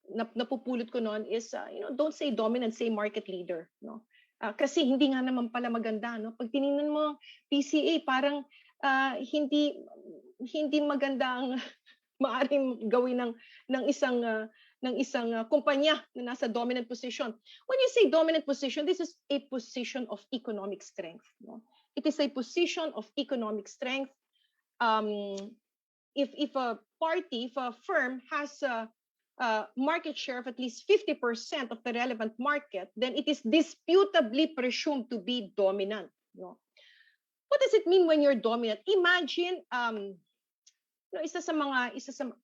napupulot ko noon is don't say dominant, say market leader, no? Kasi hindi nga naman pala maganda, no? Pag tiningnan mo PCA, parang hindi maganda ang maaring gawin ng isang kumpanya na nasa dominant position. When you say dominant position, this is a position of economic strength, no? It is a position of economic strength. If a firm has a market share of at least 50% of the relevant market, then it is disputably presumed to be dominant. No? What does it mean when you're dominant? Imagine,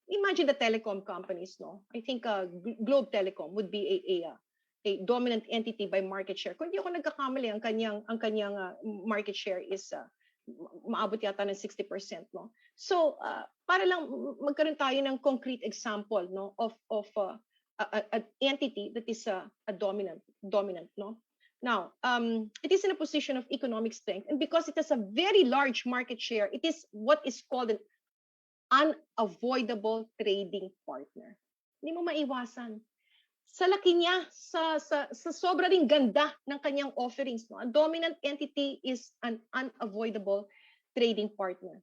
imagine the telecom companies. No, I think Globe Telecom would be a dominant entity by market share. Kung di ako nagkakamali, ang kanyang market share is maabot yata ng 60%, no? So para lang magkaroon tayo ng concrete example, no, of an entity that is a dominant, no? Now, it is in a position of economic strength, and because it has a very large market share, it is what is called an unavoidable trading partner. Hindi mo maiwasan. Sa laki niya, sa sobra ring ganda ng kanyang offerings, no? A dominant entity is an unavoidable trading partner.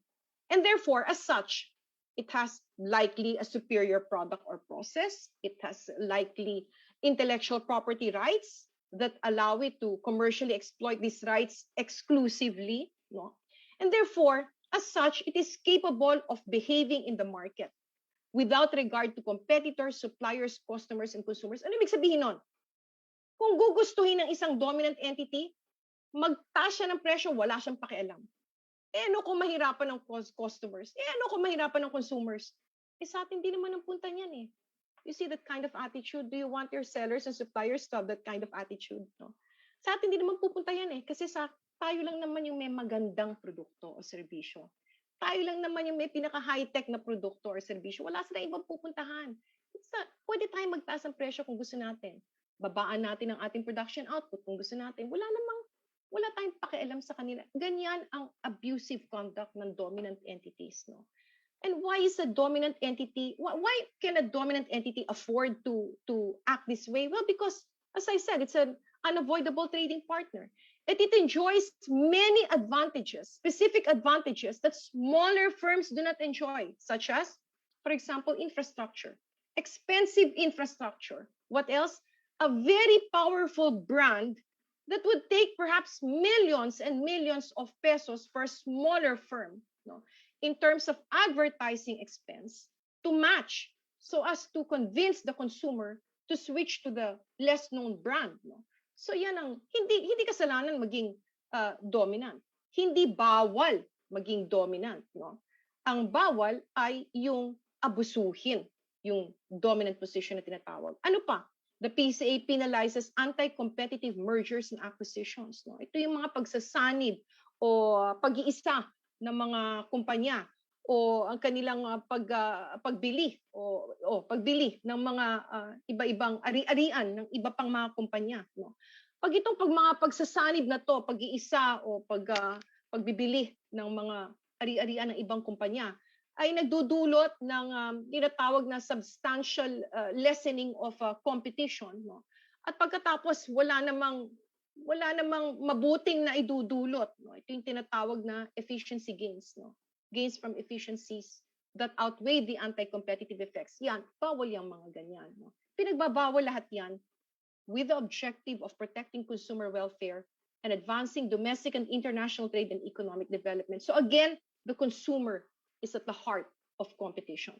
And therefore, as such, it has likely a superior product or process. It has likely intellectual property rights that allow it to commercially exploit these rights exclusively, no? And therefore, as such, it is capable of behaving in the market without regard to competitors, suppliers, customers, and consumers. Ano ibig sabihin nun? Kung gugustuhin ng isang dominant entity, magtaas siya ng presyo, wala siyang pakialam. Ano kung mahirapan ng customers? Ano kung mahirapan ng consumers? Sa atin din naman ang punta niyan eh. You see that kind of attitude? Do you want your sellers and suppliers to have that kind of attitude? No? Sa atin din naman pupunta yan eh. Kasi tayo lang naman yung may magandang produkto o serbisyo. Tayo lang naman yung may pinaka-high-tech na produkto or serbisyo. Wala silang ibang pupuntahan. Pwede tayong magtaas ang presyo kung gusto natin. Babaan natin ang ating production output kung gusto natin. Wala tayong pakialam sa kanila. Ganyan ang abusive conduct ng dominant entities. No? And why is a dominant entity, why can a dominant entity afford to act this way? Well, because, as I said, it's an unavoidable trading partner. It enjoys many advantages, specific advantages that smaller firms do not enjoy, such as, for example, infrastructure, expensive infrastructure. What else? A very powerful brand that would take perhaps millions and millions of pesos for a smaller firm, no, in terms of advertising expense to match so as to convince the consumer to switch to the less known brand. No? So yan ang hindi kasalanan maging dominant. Hindi bawal maging dominant, no? Ang bawal ay yung abusuhin yung dominant position na tinatawag. Ano pa? The PCA penalizes anti-competitive mergers and acquisitions, no? Ito yung mga pagsasanib o pag-iisa ng mga kumpanya o ang kanilang pagbili o pagbili ng mga iba-ibang ari-arian ng iba pang mga kumpanya, no? Pag mga pagsasanib na to, pag-iisa o pagbibili ng mga ari-arian ng ibang kumpanya ay nagdudulot ng tinatawag na substantial lessening of competition, no? At pagkatapos wala namang mabuting na idudulot, no? Ito yung tinatawag na efficiency gains, no? Gains from efficiencies that outweigh the anti-competitive effects. Yan, bawal yung mga ganyan, no? Pinagbabawal lahat yan with the objective of protecting consumer welfare and advancing domestic and international trade and economic development. So again, the consumer is at the heart of competition.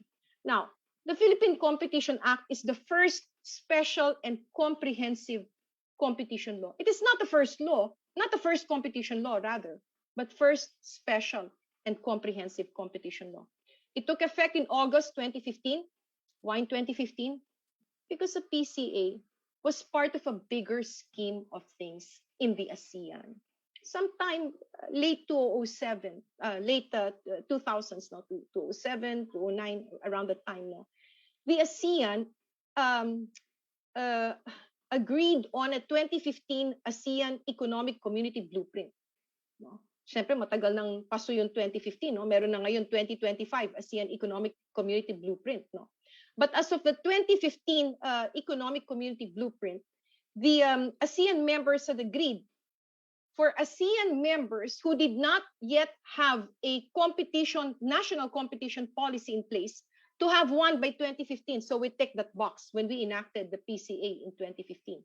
Now, the Philippine Competition Act is the first special and comprehensive competition law. It is not the first law, not the first competition law rather, but first special and comprehensive competition law. It took effect in August 2015. Why in 2015? Because the PCA was part of a bigger scheme of things in the ASEAN. Sometime late 2007, late 2000s, no, 2007, 2009, around that time, no, the ASEAN agreed on a 2015 ASEAN Economic Community Blueprint. No? Siyempre, matagal nang paso yung 2015, no? Meron na ngayon 2025 ASEAN Economic Community Blueprint, no? But as of the 2015 Economic Community Blueprint, the ASEAN members had agreed for ASEAN members who did not yet have a national competition policy in place to have one by 2015. So we ticked that box when we enacted the PCA in 2015.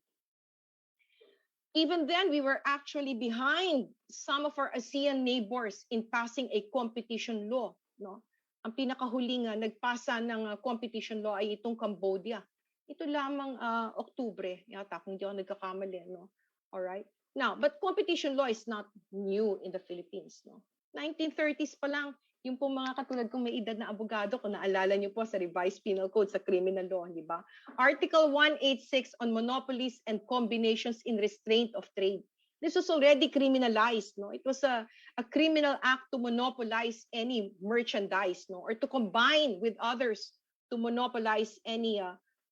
Even then, we were actually behind some of our ASEAN neighbors in passing a competition law, no? Ang pinakahuling nagpasa ng competition law ay itong Cambodia. Ito lamang Oktubre, yata, kung di ako nagkakamali, no? All right. Now, but competition law is not new in the Philippines, no? 1930s pa lang, yung po mga katulad kong may edad na abogado, kung naalala niyo po sa revised penal code sa criminal law, di ba? Article 186 on monopolies and combinations in restraint of trade. This was already criminalized, no? It was a criminal act to monopolize any merchandise, no? Or to combine with others to monopolize any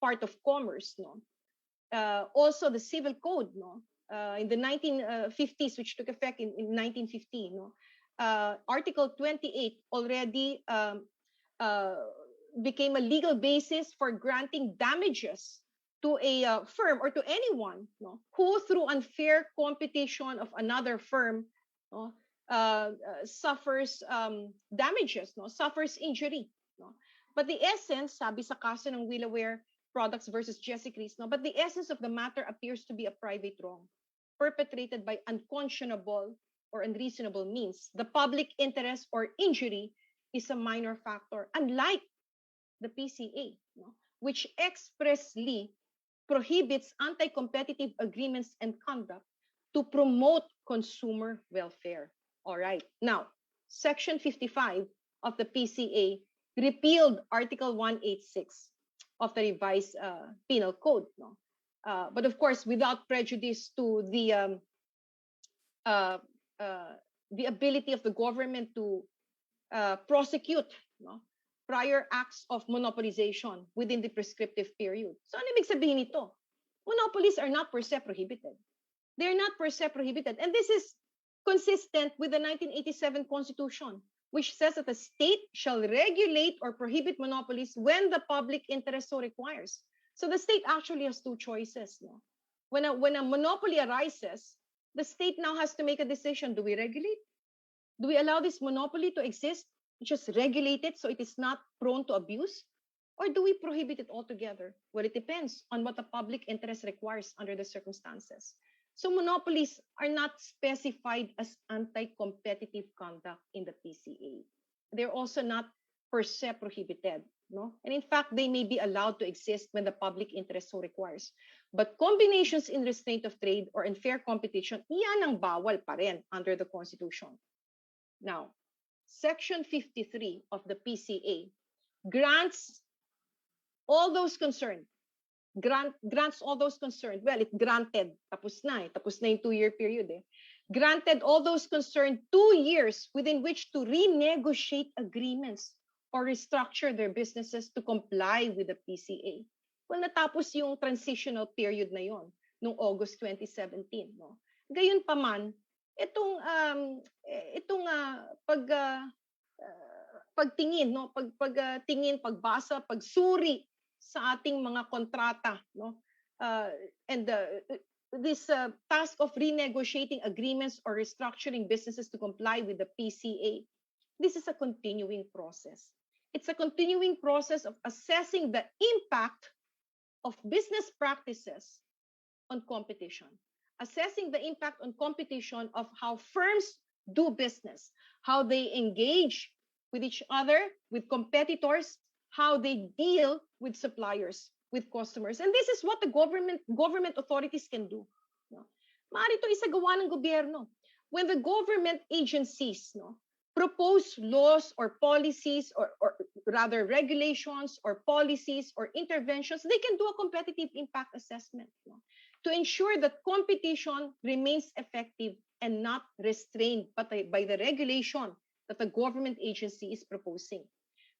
part of commerce, no? Also the civil code, no? In the 1950s, which took effect in 1950, no? Article 28 already became a legal basis for granting damages to a firm or to anyone, no, who through unfair competition of another firm, no, suffers damages, no, suffers injury. No? But the essence, sabi sa kaso ng Whistleblower Products versus Jesse Chris, no, but the essence of the matter appears to be a private wrong perpetrated by unconscionable or unreasonable means. The public interest or injury is a minor factor, unlike the PCA, no, which expressly prohibits anti-competitive agreements and conduct to promote consumer welfare. All right. Now, Section 55 of the PCA repealed Article 186 of the revised penal code. No? But of course, without prejudice to the ability of the government to prosecute, no, prior acts of monopolization within the prescriptive period. So ano ibig sabihin nito? Monopolies are not per se prohibited. They're not per se prohibited. And this is consistent with the 1987 Constitution, which says that the state shall regulate or prohibit monopolies when the public interest so requires. So the state actually has two choices. No? When a monopoly arises, the state now has to make a decision. Do we regulate? Do we allow this monopoly to exist? Just regulate it so it is not prone to abuse? Or do we prohibit it altogether? Well, it depends on what the public interest requires under the circumstances. So monopolies are not specified as anti-competitive conduct in the PCA. They're also not per se prohibited. No? And in fact, they may be allowed to exist when the public interest so requires. But combinations in restraint of trade or unfair competition, iyan ang bawal pa rin under the Constitution. Now, Section 53 of the PCA grants all those concerned, grants all those concerned. Well, it granted, tapos na yung 2-year period Granted all those concerned 2 years within which to renegotiate agreements or restructure their businesses to comply with the PCA. Well, natapos yung transitional period na yon noong August 2017. No? Gayunpaman, pagtingin, no? Pagtingin, pagbasa, pagsuri sa ating mga kontrata, no? This task of renegotiating agreements or restructuring businesses to comply with the PCA, this is a continuing process. It's a continuing process of assessing the impact of business practices on competition, assessing the impact on competition of how firms do business, how they engage with each other, with competitors, how they deal with suppliers, with customers. And this is what the government authorities can do. No? Maaari ito isagawa ng gobyerno. When the government agencies propose laws or policies or rather regulations or policies or interventions, they can do a competitive impact assessment to ensure that competition remains effective and not restrained by the regulation that the government agency is proposing.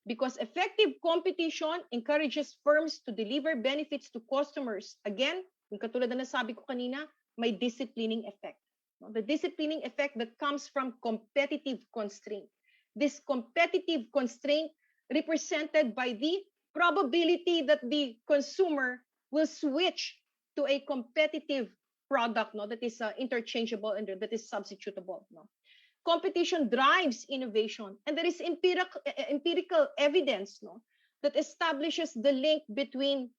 Because effective competition encourages firms to deliver benefits to customers. Again, yung katulad na nasabi ko kanina, may disciplining effect. The disciplining effect that comes from competitive constraint. This competitive constraint represented by the probability that the consumer will switch to a competitive product that is interchangeable and that is substitutable. Competition drives innovation, and there is empirical evidence that establishes the link between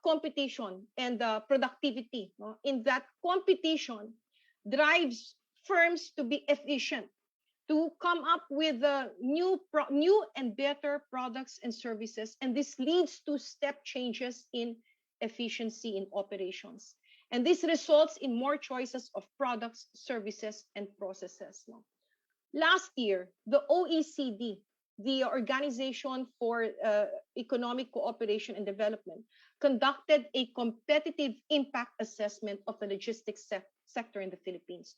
competition and productivity. In that competition drives firms to be efficient, to come up with new and better products and services, and this leads to step changes in efficiency in operations. And this results in more choices of products, services, and processes. Last year, the OECD, the Organization for Economic Cooperation and Development, conducted a competitive impact assessment of the logistics sector in the Philippines.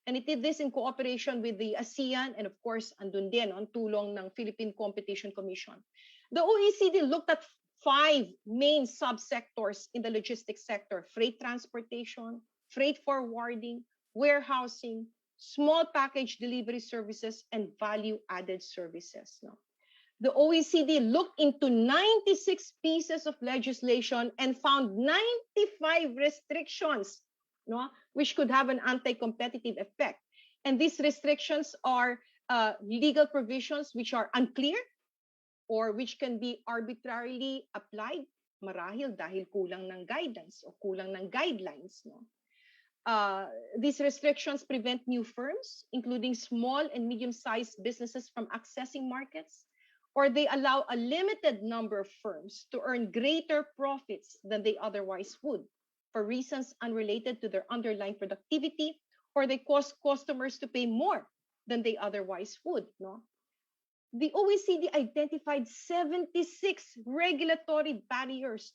And it did this in cooperation with the ASEAN and of course, andun din, ang tulong ng Philippine Competition Commission. The OECD looked at 5 main subsectors in the logistics sector: freight transportation, freight forwarding, warehousing, small package delivery services, and value-added services. The OECD looked into 96 pieces of legislation and found 95 restrictions, which could have an anti-competitive effect. And these restrictions are legal provisions which are unclear or which can be arbitrarily applied, marahil dahil kulang ng guidance o kulang ng guidelines. These restrictions prevent new firms, including small and medium-sized businesses, from accessing markets, or they allow a limited number of firms to earn greater profits than they otherwise would for reasons unrelated to their underlying productivity, or they cause customers to pay more than they otherwise would. The OECD identified 76 regulatory barriers,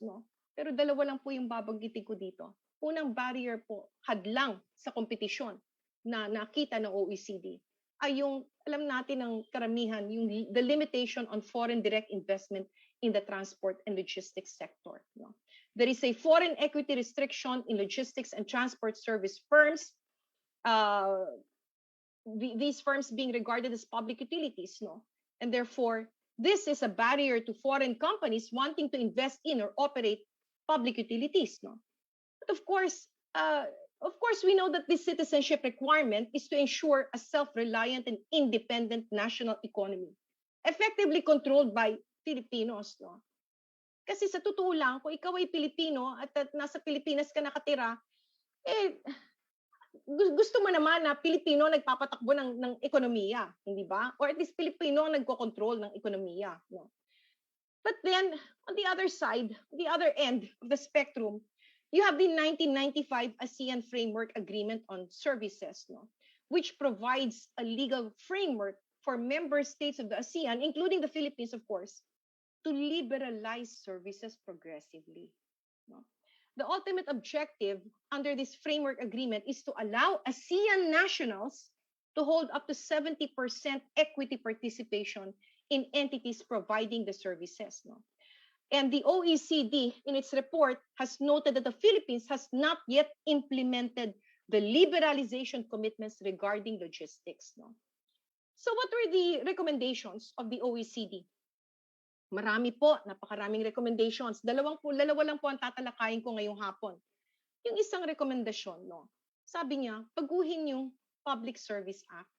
pero dalawa lang po yung babanggitin ko dito. Unang barrier po, hadlang sa kompetisyon na nakita ng OECD ay yung, alam natin ng karamihan, the limitation on foreign direct investment in the transport and logistics sector. There is a foreign equity restriction in logistics and transport service firms, these firms being regarded as public utilities. And therefore, this is a barrier to foreign companies wanting to invest in or operate public utilities. But of course, we know that this citizenship requirement is to ensure a self-reliant and independent national economy, effectively controlled by Filipinos. Kasi sa totoo lang, kung ikaw ay Pilipino at nasa Pilipinas ka nakatira, gusto mo naman na Pilipino nagpapatakbo ng ekonomiya, hindi ba? Or at least Pilipino nagko-control ng ekonomiya. But then, on the other side, the other end of the spectrum, you have the 1995 ASEAN Framework Agreement on Services, which provides a legal framework for member states of the ASEAN, including the Philippines, of course, to liberalize services progressively. No? The ultimate objective under this framework agreement is to allow ASEAN nationals to hold up to 70% equity participation in entities providing the services. No? And the OECD, in its report, has noted that the Philippines has not yet implemented the liberalization commitments regarding logistics. No? So what were the recommendations of the OECD? Marami po, napakaraming recommendations. Dalawa lang po ang tatalakayin ko ngayong hapon. Yung isang rekomendasyon, no? Sabi niya, baguhin yung Public Service Act.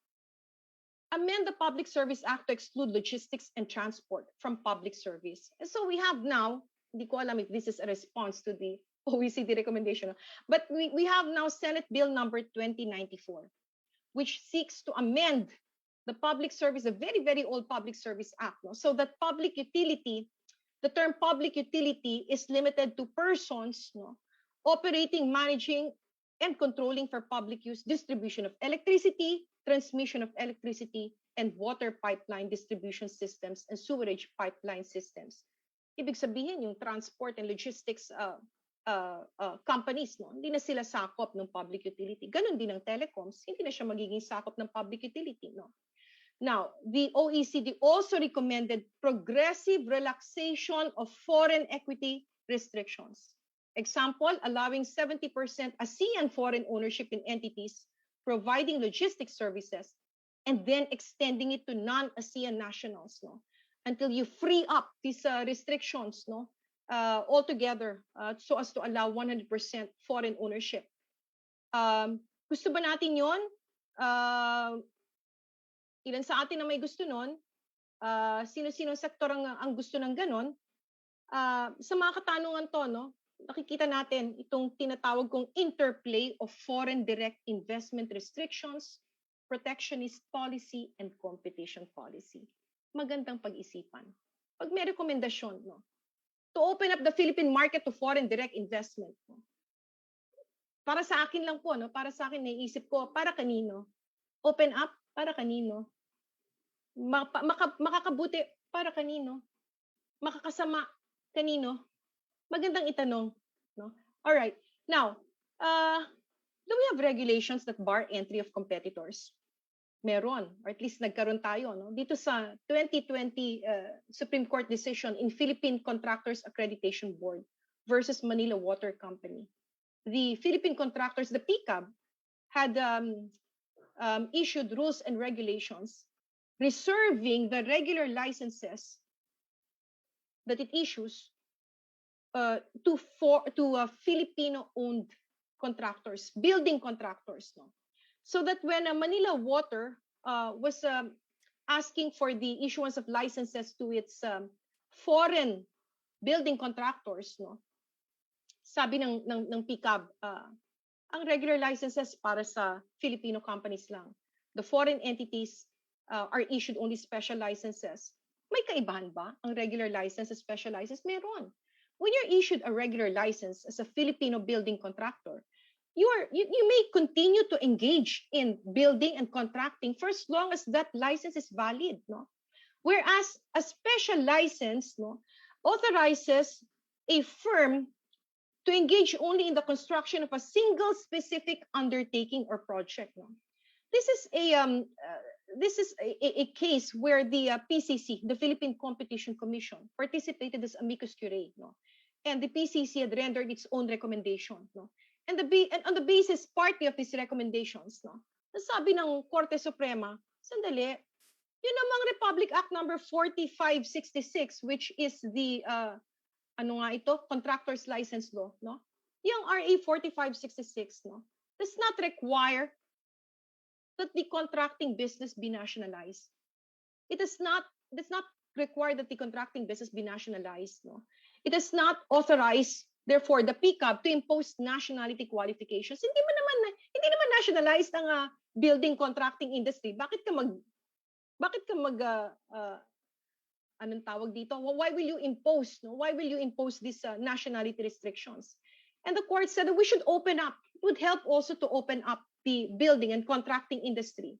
Amend the Public Service Act to exclude logistics and transport from public service. And so we have now, hindi ko alam if this is a response to the OECD recommendation, but we have now Senate Bill number 2094, which seeks to amend the Public Service, a very, very old Public Service Act, no? So that public utility, the term public utility is limited to persons, no, operating, managing, and controlling for public use distribution of electricity, transmission of electricity, and water pipeline distribution systems and sewerage pipeline systems. Ibig sabihin, yung transport and logistics companies, no, hindi na sila sakop ng public utility. Ganon din ang telecoms, hindi na siya magiging sakop ng public utility. No? Now, the OECD also recommended progressive relaxation of foreign equity restrictions. Example, allowing 70% ASEAN foreign ownership in entities providing logistics services, and then extending it to non-ASEAN nationals, no, until you free up these restrictions, no, altogether, so as to allow 100% foreign ownership. Gusto ba natin yon? Ilan sa atin na may gusto nun? Sino-sino sektor ang gusto ng ganon? Sa mga katanungan to, no, nakikita natin itong tinatawag kong interplay of foreign direct investment restrictions, protectionist policy, and competition policy. Magandang pag-isipan. Pag may rekomendasyon, no, to open up the Philippine market to foreign direct investment. No, para sa akin lang po, no, para sa akin, naiisip ko, para kanino? Open up, para kanino? Makakabuti, para kanino? Makakasama, kanino? Magandang itanong, no? All right. Now, do we have regulations that bar entry of competitors? Meron, or at least nagkaroon tayo, no? Dito sa 2020 Supreme Court decision in Philippine Contractors Accreditation Board versus Manila Water Company. The Philippine Contractors, the PCAB, had issued rules and regulations reserving the regular licenses that it issues to Filipino-owned contractors, building contractors, no? So that when Manila Water was asking for the issuance of licenses to its foreign building contractors, no, sabi ng PCAB, ang regular licenses para sa Filipino companies lang. The foreign entities are issued only special licenses. May kaibahan ba ang regular license at special license? Meron. When you're issued a regular license as a Filipino building contractor, you may continue to engage in building and contracting for as long as that license is valid, no? Whereas a special license, no, authorizes a firm to engage only in the construction of a single specific undertaking or project, no? This is a case where the PCC, the Philippine Competition Commission, participated as amicus curiae, no? And the PCC had rendered its own recommendation, no? And on the basis partly of these recommendations, no, nasabi ng Korte Suprema, sandali, yun namang Republic Act number 4566, which is the contractor's license law, no? Yung RA 4566, no, does not require that the contracting business be nationalized. It does not require that the contracting business be nationalized, no? It does not authorize, therefore, the PCAB to impose nationality qualifications. Hindi naman nationalized ang building contracting industry. Bakit ka anong tawag dito? Why will you impose, no? Why will you impose these nationality restrictions? And the court said that we should open up. It would help also to open up the building and contracting industry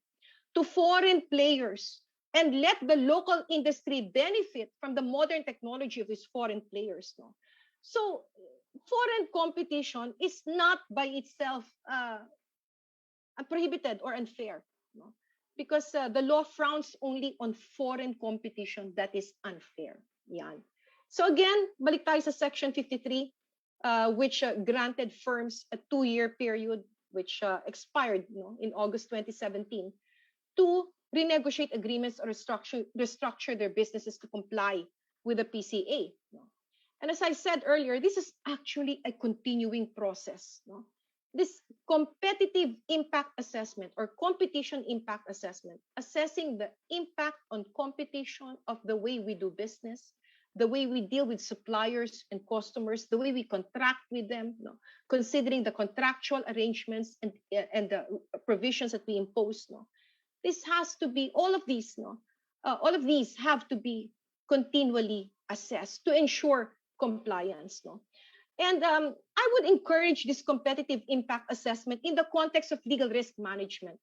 to foreign players and let the local industry benefit from the modern technology of these foreign players. No? So foreign competition is not by itself prohibited or unfair. No? Because the law frowns only on foreign competition that is unfair. Yan. So again, balik tayo sa Section 53, which granted firms a 2-year period, which expired in August 2017, to renegotiate agreements or restructure their businesses to comply with the PCA. And as I said earlier, this is actually a continuing process. This competitive impact assessment or competition impact assessment, assessing the impact on competition of the way we do business, the way we deal with suppliers and customers, the way we contract with them, considering the contractual arrangements and the provisions that we impose. This has to be, all of these have to be continually assessed to ensure compliance. And I would encourage this competitive impact assessment in the context of legal risk management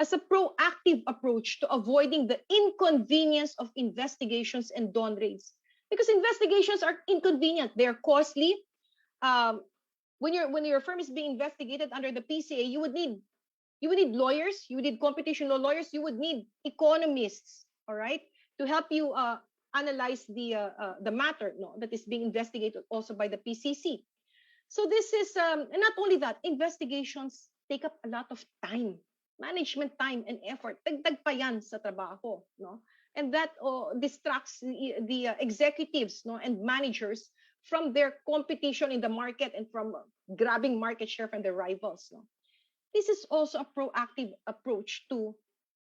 as a proactive approach to avoiding the inconvenience of investigations and dawn raids. Because investigations are inconvenient, they're costly. When your firm is being investigated under the PCA, you would need lawyers, you would need competition law lawyers, you would need economists, all right, to help you analyze the matter that is being investigated also by the PCC. So this is, and not only that, investigations take up a lot of time, management time and effort. Dagdag pa yan sa trabaho, and that distracts the executives and managers from their competition in the market and from grabbing market share from their rivals. This is also a proactive approach to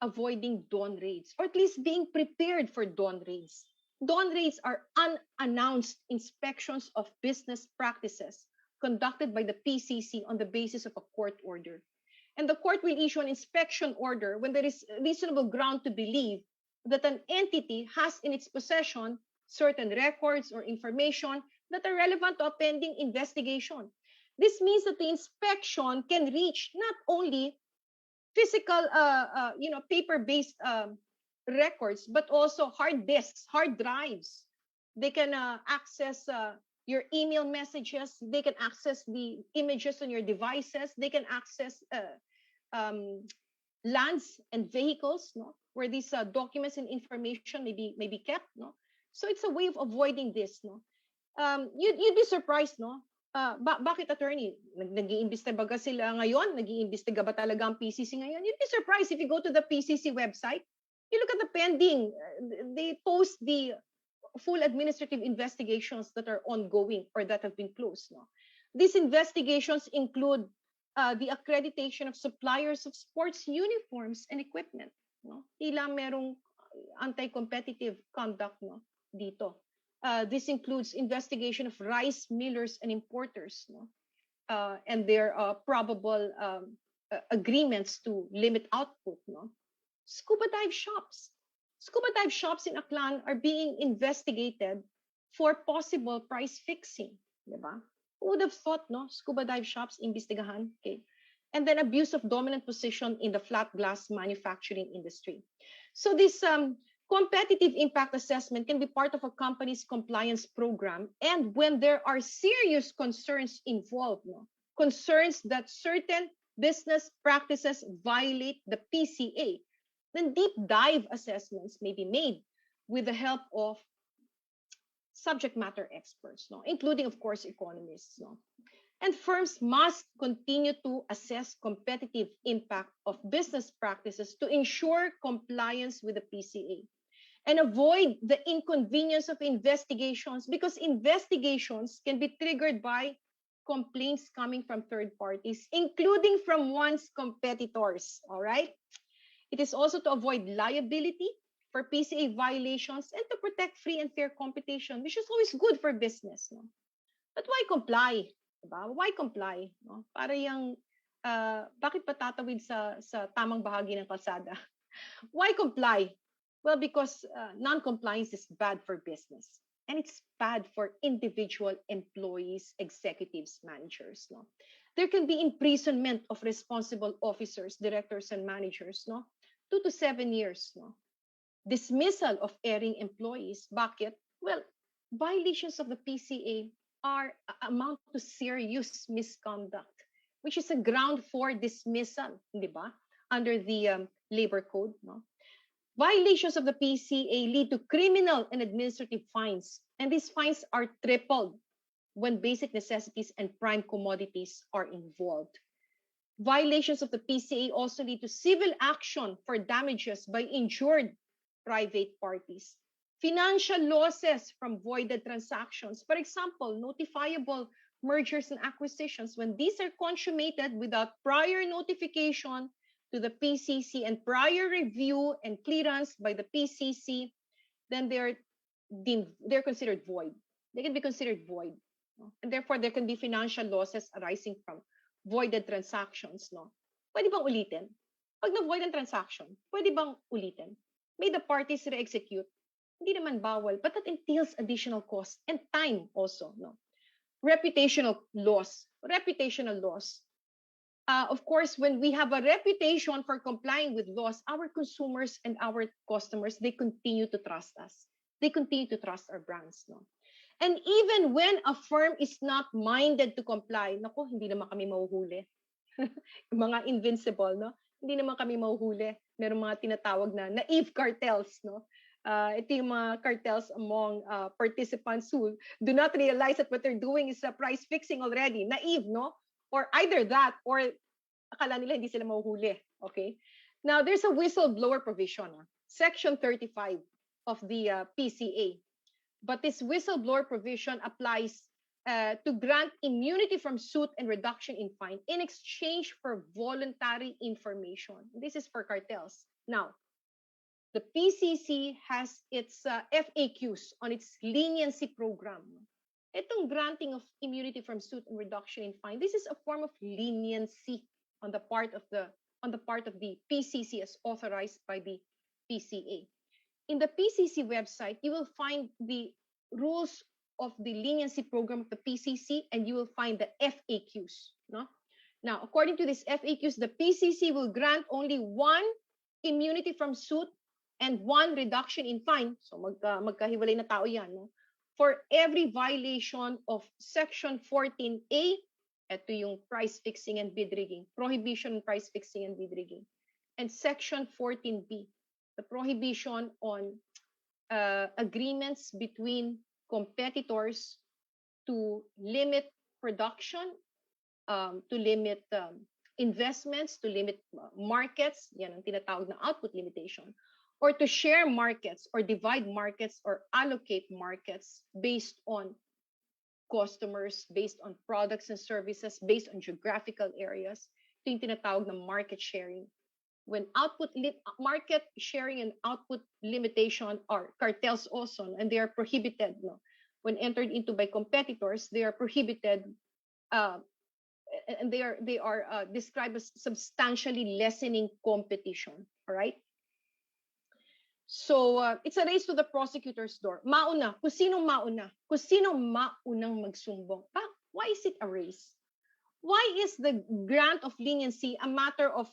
avoiding dawn raids, or at least being prepared for dawn raids. Dawn raids are unannounced inspections of business practices conducted by the PCC on the basis of a court order. And the court will issue an inspection order when there is reasonable ground to believe that an entity has in its possession certain records or information that are relevant to a pending investigation. This means that the inspection can reach not only physical, paper-based records, but also hard disks, hard drives. They can access your email messages. They can access the images on your devices. They can access lands and vehicles, where these documents and information may be kept. So it's a way of avoiding this. You'd be surprised, bakit attorney? Nag-iimbestiga ba sila ngayon? Nag-iimbestiga ba talaga ang PCC ngayon? You'd be surprised if you go to the PCC website. You look at the pending. They post the full administrative investigations that are ongoing or that have been closed. These investigations include the accreditation of suppliers of sports uniforms and equipment. Tila merong anti-competitive conduct dito. This includes investigation of rice millers and importers, and their probable agreements to limit output. Scuba dive shops in Aklan are being investigated for possible price fixing. Diba? Who would have thought, scuba dive shops imbestigahan? Okay. And then abuse of dominant position in the flat glass manufacturing industry. So this competitive impact assessment can be part of a company's compliance program. And when there are serious concerns involved, concerns that certain business practices violate the PCA, then deep dive assessments may be made with the help of subject matter experts, including, of course, economists. And firms must continue to assess competitive impact of business practices to ensure compliance with the PCA and avoid the inconvenience of investigations, because investigations can be triggered by complaints coming from third parties, including from one's competitors. All right. It is also to avoid liability for PCA violations and to protect free and fair competition, which is always good for business. But why comply? Diba? Why comply? Para yung, bakit pa tatawid sa tamang bahagi ng kalsada? Why comply? Well, because non-compliance is bad for business. And it's bad for individual employees, executives, managers. There can be imprisonment of responsible officers, directors, and managers, 2 to 7 years. dismissal of erring employees. Bakit? Well, violations of the PCA amount to serious misconduct, which is a ground for dismissal, di ba? Under the labor code, no? Violations of the PCA lead to criminal and administrative fines, and these fines are tripled when basic necessities and prime commodities are involved. Violations of the PCA also lead to civil action for damages by injured private parties. Financial losses from voided transactions. For example, notifiable mergers and acquisitions. When these are consummated without prior notification to the PCC and prior review and clearance by the PCC, then they're considered void. They can be considered void. No? And therefore, there can be financial losses arising from voided transactions. No? Pwede bang ulitin? Pag na-void ang transaction, pwede bang ulitin? May the parties re-execute? Hindi naman bawal, but that entails additional cost and time also. No? Reputational loss. Of course, when we have a reputation for complying with laws, our consumers and our customers, they continue to trust us. They continue to trust our brands. No? And even when a firm is not minded to comply, naku, hindi naman kami mahuhuli. Mga invincible, no? Hindi naman kami mahuhuli. Meron mga tinatawag na naive cartels, no? Ito yung mga cartels among participants who do not realize that what they're doing is price fixing already. Naive, no? Or either that, or akala nila hindi sila mahuhuli. Okay? Now, there's a whistleblower provision, Section 35 of the PCA. But this whistleblower provision applies to grant immunity from suit and reduction in fine in exchange for voluntary information. This is for cartels. Now, the PCC has its FAQs on its leniency program. Itong granting of immunity from suit and reduction in fine, this is a form of leniency on the part of the PCC as authorized by the PCA. In the PCC website, you will find the rules of the leniency program of the PCC, and you will find the FAQs. No? Now, according to these FAQs, the PCC will grant only one immunity from suit and one reduction in fine. So magkahiwalay na tao yan. No? For every violation of Section 14A, ito yung price fixing and bid rigging, prohibition on price fixing and bid rigging, and Section 14B, the prohibition on agreements between competitors to limit production, to limit investments, to limit markets, yan ang tinatawag na output limitation, or to share markets or divide markets or allocate markets based on customers, based on products and services, based on geographical areas. Ito yung tinatawag na market sharing. When market sharing and output limitation are cartels also, and they are prohibited. No? When entered into by competitors, they are prohibited, and they are described as substantially lessening competition. All right. So it's a race to the prosecutor's door. Mauna, kung sinong mauna, kung sinong maunang magsumbong. Why is it a race? Why is the grant of leniency a matter of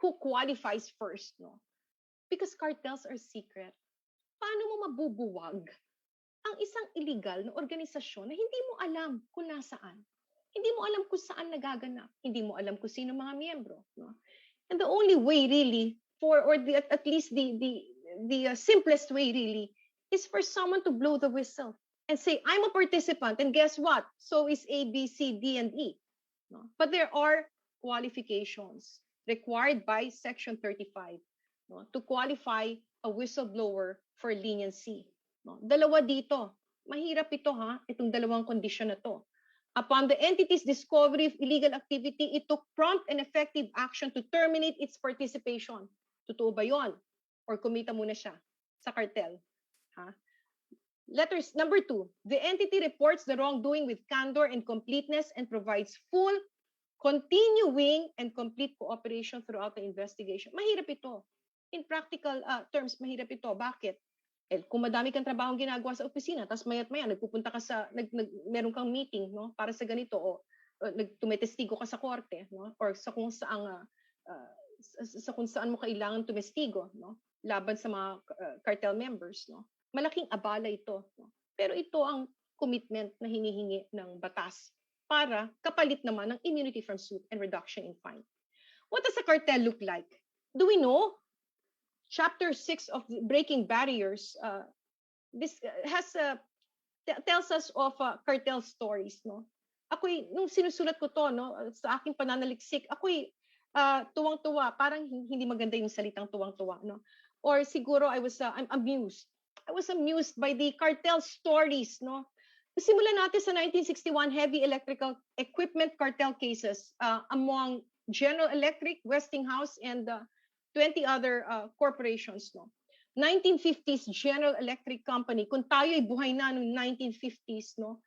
who qualifies first? No? Because cartels are secret. Paano mo mabubuwag ang isang illegal na organisasyon na hindi mo alam kung nasaan? Hindi mo alam kung saan nagaganap. Hindi mo alam kung sino mga miyembro. No? And the only way really, at least the simplest way really, is for someone to blow the whistle and say, I'm a participant, and guess what? So is A, B, C, D, and E. No? But there are qualifications required by Section 35 no, to qualify a whistleblower for leniency. No? Dalawa dito. Mahirap ito itong dalawang condition na to. Upon the entity's discovery of illegal activity, it took prompt and effective action to terminate its participation. Totoo ba yun? Or kumita muna siya sa cartel? Number 2, the entity reports the wrongdoing with candor and completeness and provides full, continuing, and complete cooperation throughout the investigation. Mahirap ito. In practical terms, mahirap ito. Bakit? Kung madami kang trabahong ginagawa sa opisina, tapos mayat-maya, nagpupunta ka meron kang meeting no, para sa ganito, o tumetestigo ka sa korte, no, or sa kung saan mo kailangan tumestigo, no? laban sa mga cartel members, no? Malaking abala ito, no? Pero ito ang commitment na hinihingi ng batas para kapalit naman ng immunity from suit and reduction in fine. What does a cartel look like? Do we know? Chapter 6 of Breaking Barriers this has tells us of cartel stories, no? Ako'y nung sinusulat ko to, no, sa aking pananaliksik, ako'y tuwang-tuwa, parang hindi maganda yung salitang tuwang-tuwa, no? Or siguro I'm amused. I was amused by the cartel stories, no? Simulan natin sa 1961 heavy electrical equipment cartel cases among General Electric, Westinghouse, and 20 other corporations, no? 1950s General Electric Company, kung tayo'y buhay na noong 1950s, no?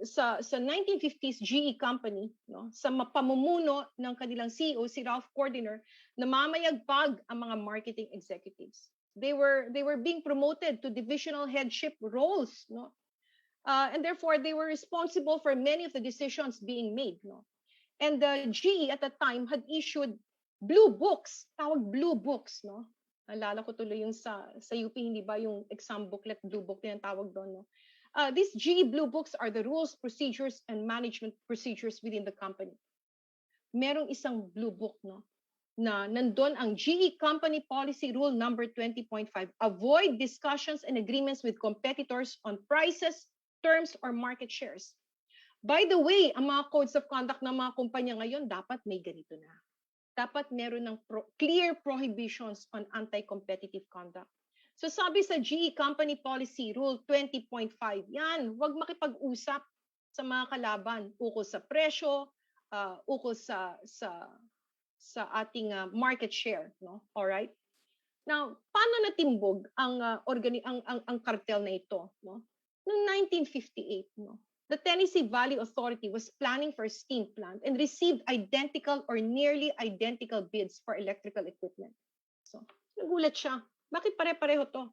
Sa 1950s GE Company, no, sa pamumuno ng kanilang CEO si Ralph Cordiner, namamayagpag ang mga marketing executives. They were being promoted to divisional headship roles, no, and therefore they were responsible for many of the decisions being made, no. And the GE at the time had issued blue books, tawag blue books, no. Naalala ko tuloy yung sa UP, hindi ba yung exam booklet, blue book din ang tawag doon, no. These GE Blue Books are the rules, procedures, and management procedures within the company. Merong isang blue book, no, na nandun ang GE Company Policy Rule number 20.5. Avoid discussions and agreements with competitors on prices, terms, or market shares. By the way, ang mga codes of conduct ng mga kumpanya ngayon, dapat may ganito na. Dapat meron ng clear prohibitions on anti-competitive conduct. So sabi sa GE Company Policy Rule 20.5, yan, huwag makipag-usap sa mga kalaban ukol sa presyo, ukol sa ating market share, no? All right? Now, paano natimbog ang cartel na ito, no? Noong 1958, no? The Tennessee Valley Authority was planning for a steam plant and received identical or nearly identical bids for electrical equipment. So, nagulat siya. Bakit pare-pareho to?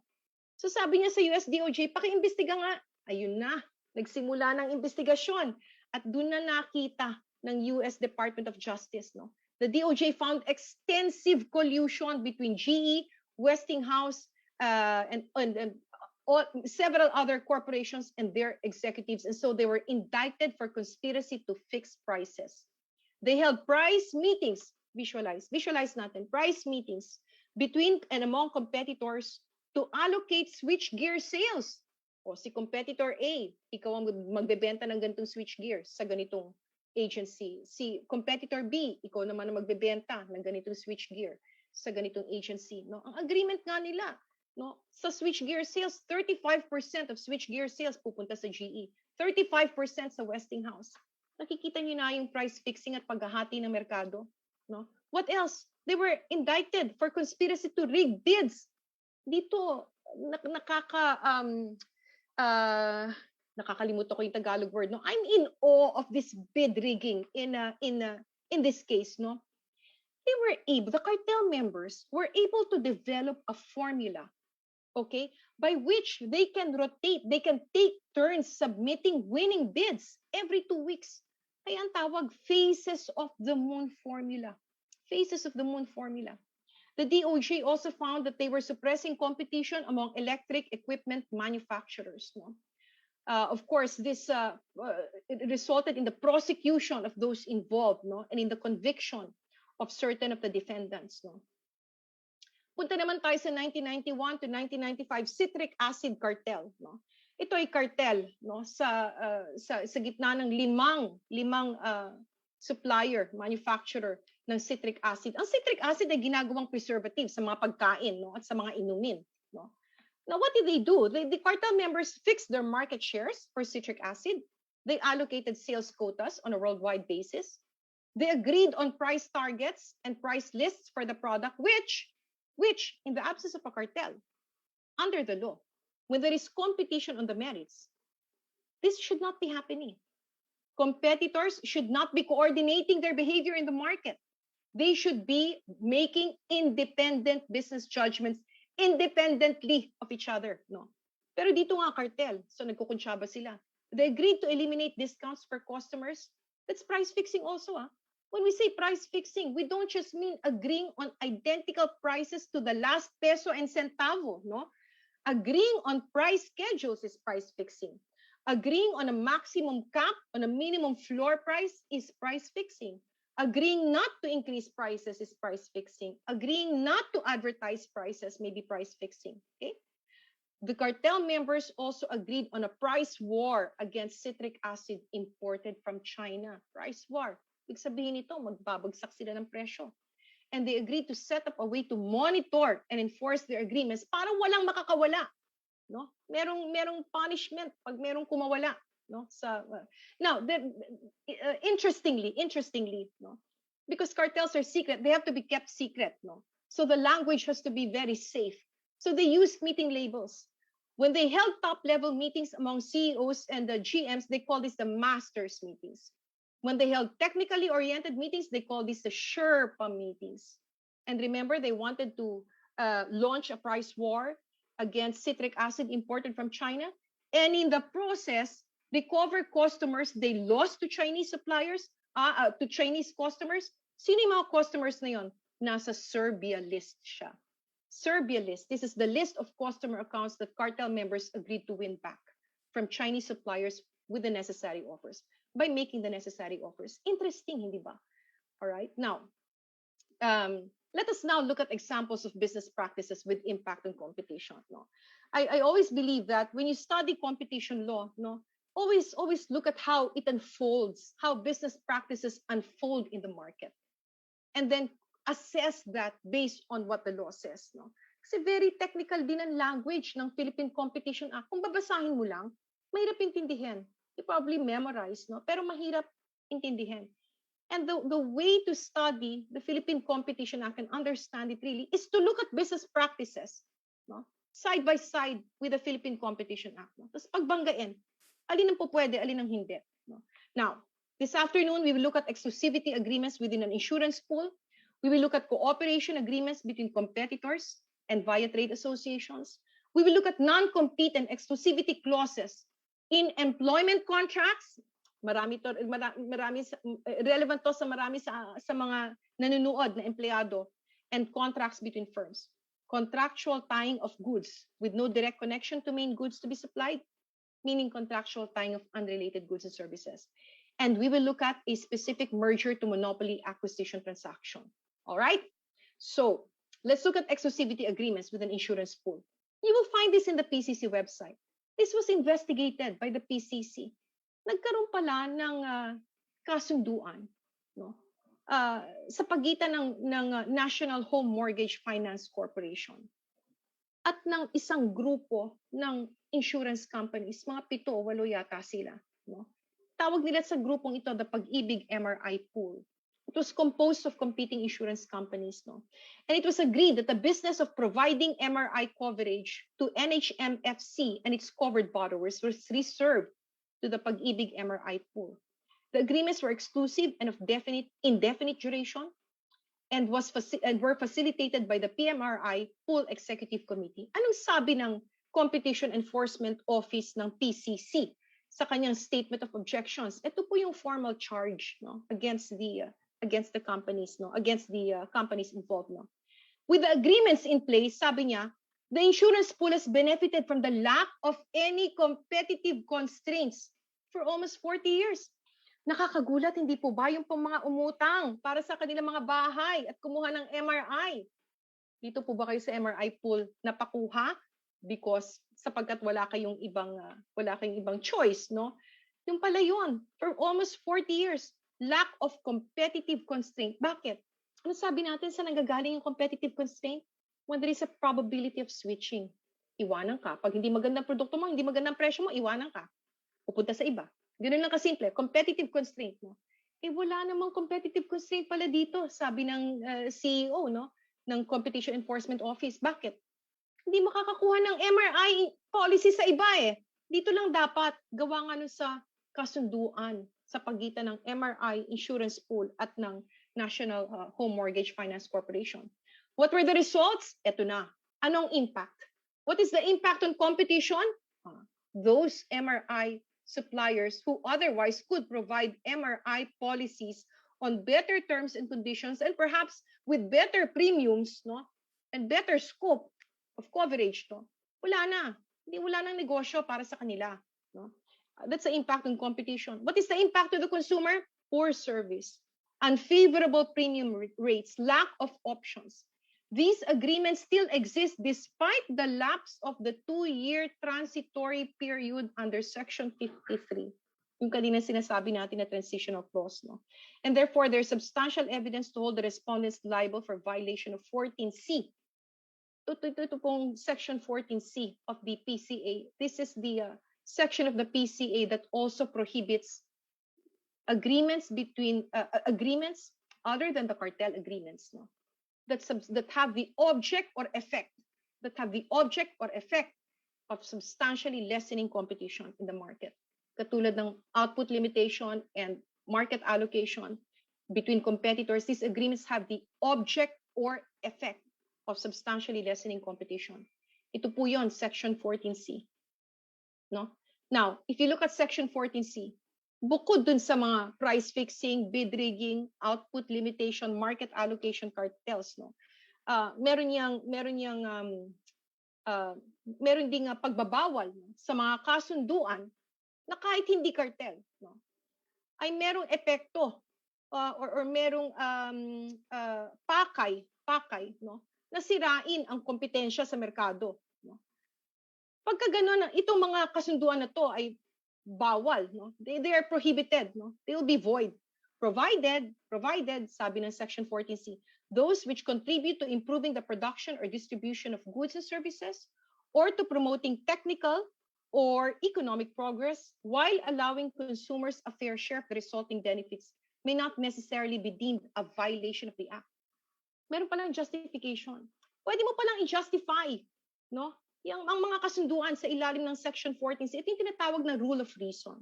So sabi niya sa US DOJ, paki-imbestiga nga. Ayun na, nagsimula ng investigasyon. At doon na nakita ng US Department of Justice, no? The DOJ found extensive collusion between GE, Westinghouse, and several other corporations and their executives. And so they were indicted for conspiracy to fix prices. They held price meetings, visualize natin, price meetings between and among competitors to allocate switchgear sales. O si competitor A, ikaw ang magbebenta ng ganitong switchgear sa ganitong agency. Si competitor B, ikaw naman ang magbebenta ng ganitong switchgear sa ganitong agency. No? Ang agreement nga nila, no, sa switchgear sales, 35% of switchgear sales pupunta sa GE, 35% sa Westinghouse. Nakikita niyo na yung price fixing at paghahati ng merkado. No? What else? They were indicted for conspiracy to rig bids. Dito, nakakalimutan ko yung Tagalog word. No? I'm in awe of this bid rigging in this case. No? The cartel members were able to develop a formula, okay, by which they can rotate, they can take turns submitting winning bids every 2 weeks. Kaya ang tawag, Faces of the Moon formula. Faces of the Moon formula. The DOJ also found that they were suppressing competition among electric equipment manufacturers. No? Of course, this it resulted in the prosecution of those involved, no, and in the conviction of certain of the defendants. No? Punta naman tayo sa 1991 to 1995 citric acid cartel. No? Ito ay cartel, no, sa gitna ng limang supplier, manufacturer ng citric acid. Ang citric acid ay ginagawang preservative sa mga pagkain, no, at sa mga inumin. No? Now, what did they do? The cartel members fixed their market shares for citric acid. They allocated sales quotas on a worldwide basis. They agreed on price targets and price lists for the product, which, in the absence of a cartel, under the law, when there is competition on the merits, this should not be happening. Competitors should not be coordinating their behavior in the market. They should be making independent business judgments independently of each other. No? Pero dito nga cartel, so nagkukunsyaba sila. They agreed to eliminate discounts for customers. That's price fixing also. When we say price fixing, we don't just mean agreeing on identical prices to the last peso and centavo, no? Agreeing on price schedules is price fixing. Agreeing on a maximum cap on a minimum floor price is price fixing. Agreeing not to increase prices is price fixing. Agreeing not to advertise prices may be price fixing. Okay? The cartel members also agreed on a price war against citric acid imported from China. Price war. Ibig sabihin nito, magbabagsak sila ng presyo. And they agreed to set up a way to monitor and enforce their agreements para walang makakawala, no? Merong punishment pag merong kumawala, no? Now, interestingly, no? Because cartels are secret, they have to be kept secret, no? So the language has to be very safe. So they used meeting labels. When they held top-level meetings among CEOs and the GMs, they call this the masters meetings. When they held technically oriented meetings, they call this the Sherpa meetings. And remember, they wanted to launch a price war against citric acid imported from China. And in the process, recover customers they lost to Chinese suppliers, to Chinese customers. Sino yung mga customers na yun? Nasa Serbia list siya. Serbia list. This is the list of customer accounts that cartel members agreed to win back from Chinese suppliers with the necessary offers, by making the necessary offers. Interesting, hindi ba? All right. Now, let us now look at examples of business practices with impact on competition. No, I always believe that when you study competition law, no, always look at how it unfolds, how business practices unfold in the market, and then assess that based on what the law says. No, kasi very technical din ang language ng Philippine Competition Act. Kung babasahin mo lang, mahirap intindihin. You probably memorize, no? Pero mahirap intindihin. And the way to study the Philippine Competition Act and understand it really is to look at business practices, no? Side by side with the Philippine Competition Act. No? Tapos pagbanggain, alin ang po pwede, alin ang hindi. No? Now, this afternoon, we will look at exclusivity agreements within an insurance pool. We will look at cooperation agreements between competitors and via trade associations. We will look at non-compete and exclusivity clauses in employment contracts. Relevant to sa marami sa mga nanonood na empleyado, and contracts between firms. Contractual tying of goods with no direct connection to main goods to be supplied, meaning contractual tying of unrelated goods and services. And we will look at a specific merger to monopoly acquisition transaction. All right? So, let's look at exclusivity agreements with an insurance pool. You will find this in the PCC website. This was investigated by the PCC. Nagkaroon pala ng kasunduan, no? Sa pagitan ng National Home Mortgage Finance Corporation at ng isang grupo ng insurance companies, mga 7-8 yata sila, no? Tawag nila sa grupong ito the Pag-ibig MRI Pool. It was composed of competing insurance companies, no? And it was agreed that the business of providing MRI coverage to NHMFC and its covered borrowers was reserved to the Pag-ibig MRI Pool. The agreements were exclusive and of indefinite duration and were facilitated by the PMRI Pool Executive Committee. Anong sabi ng Competition Enforcement Office ng PCC sa kanyang statement of objections? Ito po yung formal charge, no, against the companies, no, against the companies involved, no. With the agreements in place, sabi niya, the insurance pool has benefited from the lack of any competitive constraints for almost 40 years. Nakakagulat, hindi po ba yung pong mga umutang para sa kanilang mga bahay at kumuha ng MRI? Dito po ba kayo sa MRI pool napakuha? Because sapagkat wala kayong ibang choice, no? Yung pala yun, for almost 40 years, lack of competitive constraint. Bakit? Ano sabi natin sa nanggagaling yung competitive constraint? When there is a probability of switching. Iwanan ka. Pag hindi magandang produkto mo, hindi magandang presyo mo, iwanan ka. Pupunta sa iba. Ganun lang kasimple. Competitive constraint. No? Wala namang competitive constraint pala dito, sabi ng CEO, no? Ng Competition Enforcement Office. Bakit? Hindi makakakuha ng MRI policy sa iba eh. Dito lang dapat gawa nga nun sa kasunduan sa pagitan ng MRI insurance pool at ng National Home Mortgage Finance Corporation. What were the results? Ito na. Anong impact? What is the impact on competition? Those MRI suppliers who otherwise could provide MRI policies on better terms and conditions, and perhaps with better premiums, no, and better scope of coverage, no, wala na. Wala nang negosyo para sa kanila, no. That's the impact on competition. What is the impact to the consumer? Poor service, unfavorable premium rates, lack of options. These agreements still exist despite the lapse of the 2-year transitory period under Section 53. Yung kanina sinasabi natin na transitional clause, no? And therefore, there's substantial evidence to hold the respondents liable for violation of 14C. Ito pong Section 14C of the PCA. This is the section of the PCA that also prohibits agreements between agreements other than the cartel agreements, no? That have the object or effect of substantially lessening competition in the market. Katulad ng output limitation and market allocation between competitors, these agreements have the object or effect of substantially lessening competition. Ito po yon, Section 14C. No? Now, if you look at Section 14C, bukod dun sa mga price fixing, bid rigging, output limitation, market allocation cartels, no, meron ding pagbabawal, no, sa mga kasunduan na kahit hindi cartel, no, ay merong epekto or merong pakay, no, na sirain ang kompetensya sa merkado, no. Pagka gano'n, itong mga kasunduan na to ay bawal, no? They are prohibited, no? They will be void. Provided, sabi ng Section 14C, those which contribute to improving the production or distribution of goods and services, or to promoting technical or economic progress while allowing consumers a fair share of the resulting benefits may not necessarily be deemed a violation of the Act. Meron palang justification. Pwede mo palang i-justify, no? Ang mga kasunduan sa ilalim ng Section 14, ito yung tinatawag na rule of reason.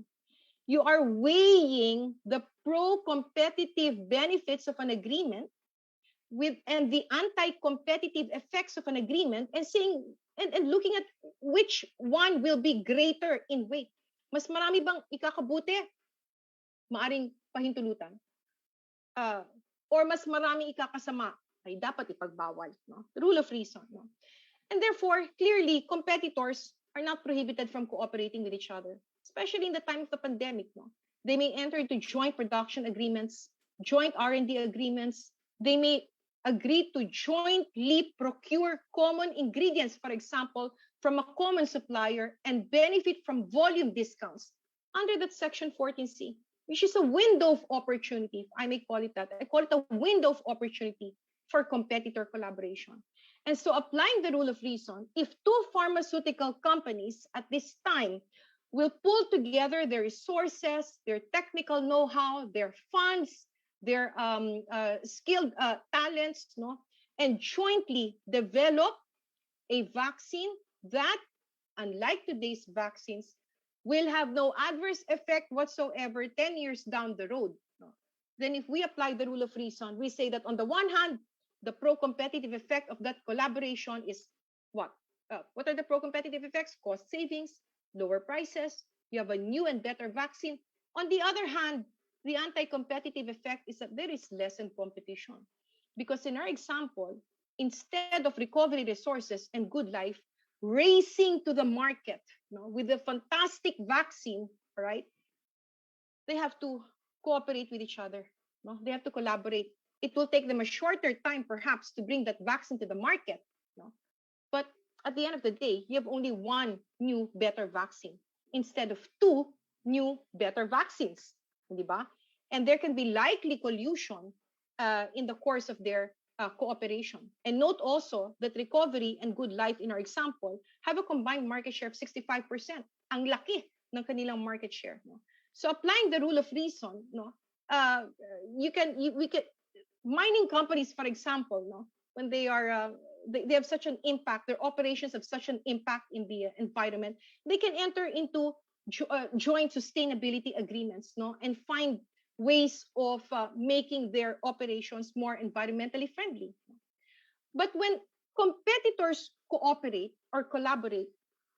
You are weighing the pro-competitive benefits of an agreement and the anti-competitive effects of an agreement and saying and looking at which one will be greater in weight. Mas marami bang ikakabuti? Maaring pahintulutan. Or mas marami ikakasama? Ay dapat ipagbawal. No? Rule of reason. No? And therefore, clearly, competitors are not prohibited from cooperating with each other, especially in the time of the pandemic. No? They may enter into joint production agreements, joint R&D agreements. They may agree to jointly procure common ingredients, for example, from a common supplier and benefit from volume discounts under that Section 14C, which is a window of opportunity, if I may call it that. I call it a window of opportunity for competitor collaboration. And so applying the rule of reason, if two pharmaceutical companies at this time will pull together their resources, their technical know-how, their funds, their skilled talents, no, and jointly develop a vaccine that, unlike today's vaccines, will have no adverse effect whatsoever 10 years down the road, no, then if we apply the rule of reason, we say that on the one hand, the pro-competitive effect of that collaboration is what? What are the pro-competitive effects? Cost savings, lower prices, you have a new and better vaccine. On the other hand, the anti-competitive effect is that there is lessened competition. Because in our example, instead of recovery resources and good life racing to the market, no, with a fantastic vaccine, right? They have to cooperate with each other. No? They have to collaborate. It will take them a shorter time, perhaps, to bring that vaccine to the market. No? But at the end of the day, you have only one new, better vaccine instead of two new, better vaccines. Diba? And there can be likely collusion in the course of their cooperation. And note also that recovery and good life, in our example, have a combined market share of 65%. Ang laki ng kanilang market share. No? So applying the rule of reason, no, we can mining companies, for example, no, when they are they have such an impact, their operations have such an impact in the environment, they can enter into joint sustainability agreements, no, and find ways of making their operations more environmentally friendly. But when competitors cooperate or collaborate,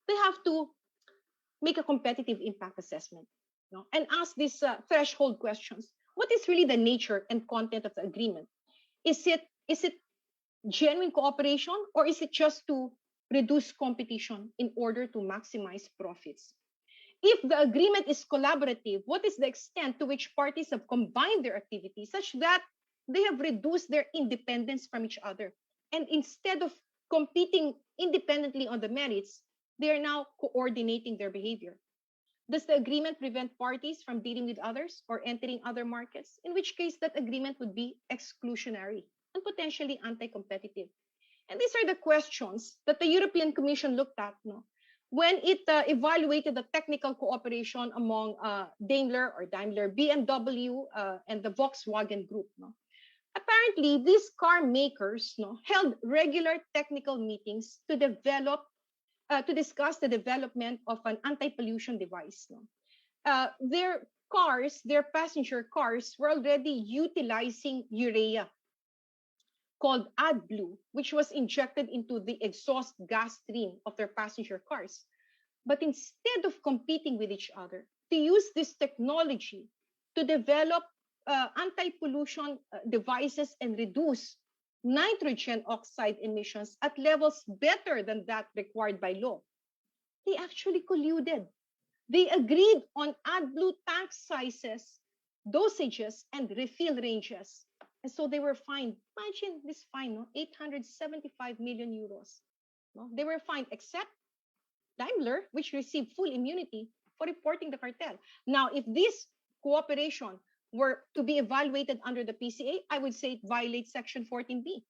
they have to make a competitive impact assessment, no, and ask these threshold questions. what is really the nature and content of the agreement? Is it genuine cooperation, or is it just to reduce competition in order to maximize profits? If the agreement is collaborative, what is the extent to which parties have combined their activities such that they have reduced their independence from each other? And instead of competing independently on the merits, they are now coordinating their behavior. Does the agreement prevent parties from dealing with others or entering other markets? In which case, that agreement would be exclusionary and potentially anti-competitive. And these are the questions that the European Commission looked at, no, when it evaluated the technical cooperation among Daimler, BMW, and the Volkswagen Group. No. Apparently, these car makers, no, held regular technical meetings to discuss the development of an anti-pollution device. No. Their passenger cars, were already utilizing urea called AdBlue, which was injected into the exhaust gas stream of their passenger cars. But instead of competing with each other, to use this technology to develop anti-pollution devices and reduce nitrogen oxide emissions at levels better than that required by law, they actually colluded. They agreed on AdBlue tank sizes, dosages, and refill ranges. And so they were fined. Imagine this fine, no? 875 million euros. No? They were fined, except Daimler, which received full immunity for reporting the cartel. Now, if this cooperation were to be evaluated under the PCA, I would say it violates Section 14B,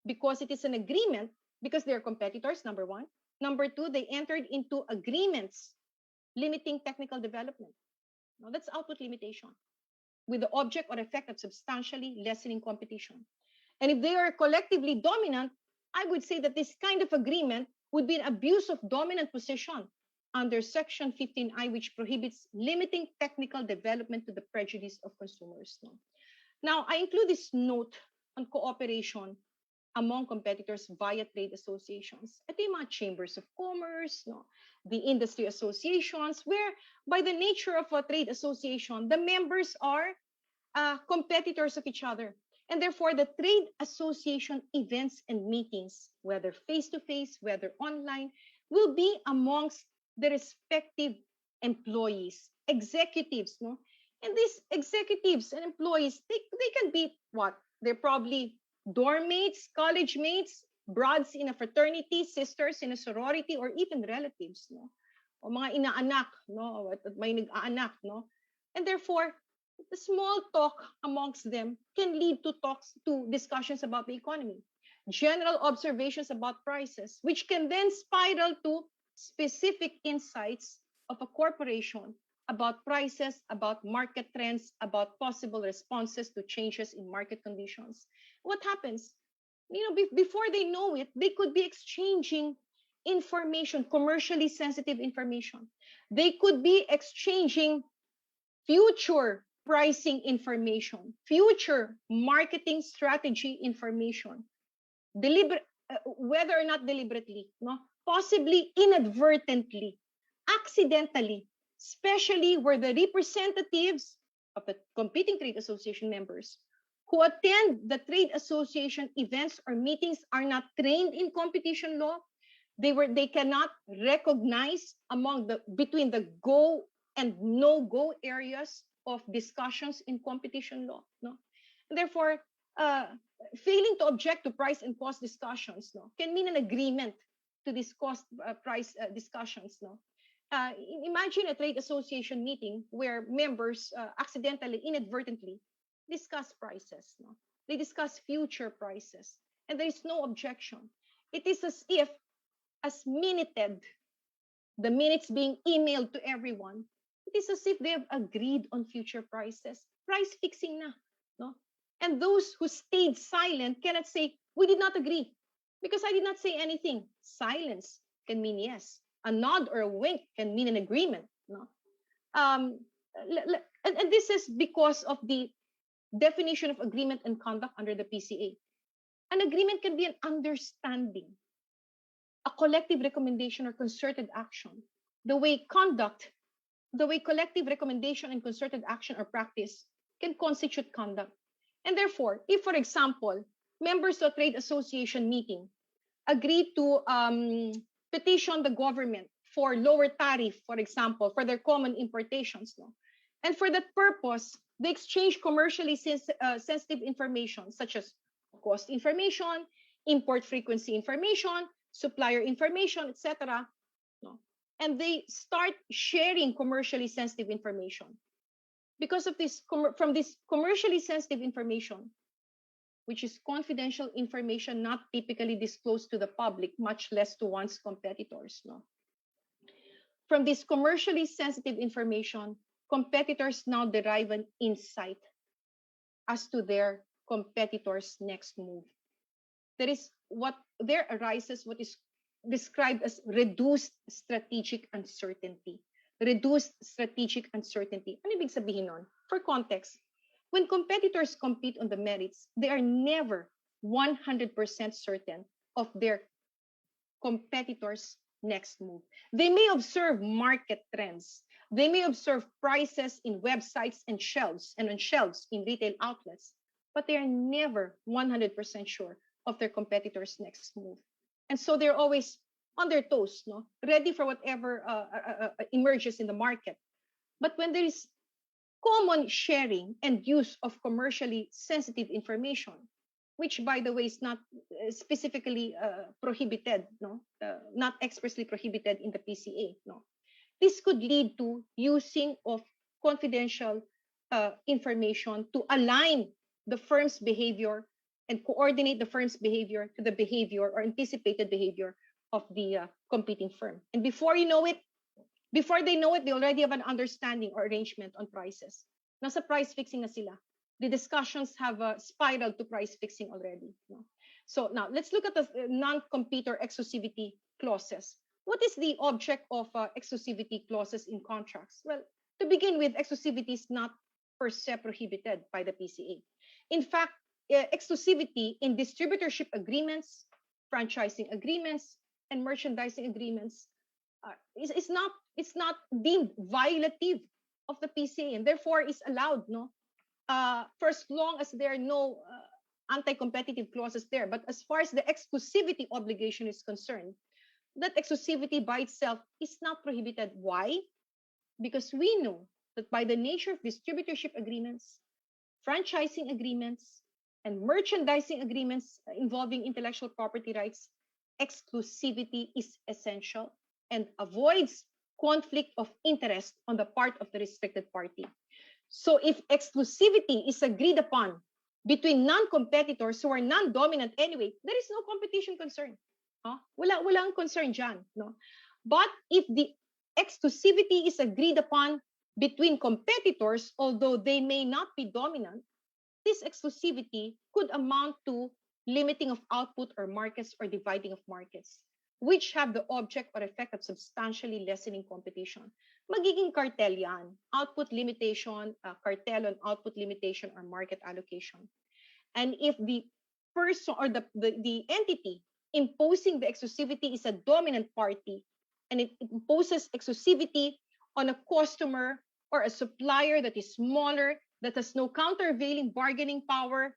because it is an agreement, because they're competitors, number one. Number two, they entered into agreements limiting technical development. Now, that's output limitation, with the object or effect of substantially lessening competition. And if they are collectively dominant, I would say that this kind of agreement would be an abuse of dominant position under Section 15I, which prohibits limiting technical development to the prejudice of consumers. Now, I include this note on cooperation among competitors via trade associations. Ito yung mga chambers of commerce, no? The industry associations, where by the nature of a trade association, the members are competitors of each other. And therefore, the trade association events and meetings, whether face-to-face, whether online, will be amongst the respective employees, executives, no? And these executives and employees, they can be what? They're probably dorm mates, college mates, brothers in a fraternity, sisters in a sorority, or even relatives, no? O mga inaanak, no? May nag-aanak, no? And therefore, the small talk amongst them can lead to discussions about the economy, general observations about prices, which can then spiral to specific insights of a corporation about prices, about market trends, about possible responses to changes in market conditions. What happens? Before they know it, they could be exchanging information, commercially sensitive information. They could be exchanging future pricing information, future marketing strategy information, whether or not deliberately, no, possibly inadvertently, accidentally, especially where the representatives of the competing trade association members who attend the trade association events or meetings are not trained in competition law. They cannot recognize between the go and no-go areas of discussions in competition law. No? And therefore, failing to object to price and cost discussions, no, can mean an agreement to these cost price discussions. No? Imagine a trade association meeting where members accidentally, inadvertently discuss prices. No? They discuss future prices, and there is no objection. It is as if, as minuted, the minutes being emailed to everyone, it is as if they have agreed on future prices. Price fixing na. No? And those who stayed silent cannot say, we did not agree, because I did not say anything. Silence can mean yes. A nod or a wink can mean an agreement. No? And this is because of the definition of agreement and conduct under the PCA. An agreement can be an understanding, a collective recommendation or concerted action. The way collective recommendation and concerted action are practiced can constitute conduct. And therefore, if, for example, members of a trade association meeting agree to petition the government for lower tariff, for example, for their common importations, no? And for that purpose, they exchange commercially sensitive information such as cost information, import frequency information, supplier information, etc. No? And they start sharing commercially sensitive information. Because of this, from this commercially sensitive information, which is confidential information not typically disclosed to the public, much less to one's competitors. No? From this commercially sensitive information, competitors now derive an insight as to their competitors' next move. There arises what is described as reduced strategic uncertainty. Reduced strategic uncertainty. Ano ibig sabihin nun? For context, when competitors compete on the merits, they are never 100% certain of their competitors' next move. They may observe market trends. They may observe prices in websites and shelves and on shelves in retail outlets, but they are never 100% sure of their competitors' next move. And so they're always on their toes, no? Ready for whatever emerges in the market. But when there is common sharing and use of commercially sensitive information, which, by the way, is not specifically prohibited, no, not expressly prohibited in the PCA, no. This could lead to using of confidential information to align the firm's behavior and coordinate the firm's behavior to the behavior or anticipated behavior of the competing firm. And before they know it, they already have an understanding or arrangement on prices. Nasa price fixing na sila. The discussions have spiraled to price fixing already. No? So now let's look at the non-compete or exclusivity clauses. What is the object of exclusivity clauses in contracts? Well, to begin with, exclusivity is not per se prohibited by the PCA. In fact, exclusivity in distributorship agreements, franchising agreements, and merchandising agreements it's not deemed violative of the PCA, and therefore is allowed, no, for as long as there are no anti-competitive clauses there. But as far as the exclusivity obligation is concerned, that exclusivity by itself is not prohibited. Why? Because we know that by the nature of distributorship agreements, franchising agreements, and merchandising agreements involving intellectual property rights, exclusivity is essential and avoids conflict of interest on the part of the restricted party. So if exclusivity is agreed upon between non-competitors who are non-dominant anyway, there is no competition concern. Walang concern dyan. No? But if the exclusivity is agreed upon between competitors, although they may not be dominant, this exclusivity could amount to limiting of output or markets or dividing of markets, which have the object or effect of substantially lessening competition. Magiging cartel yan, output limitation, cartel on output limitation or market allocation. And if the person or the entity imposing the exclusivity is a dominant party, and it imposes exclusivity on a customer or a supplier that is smaller, that has no countervailing bargaining power,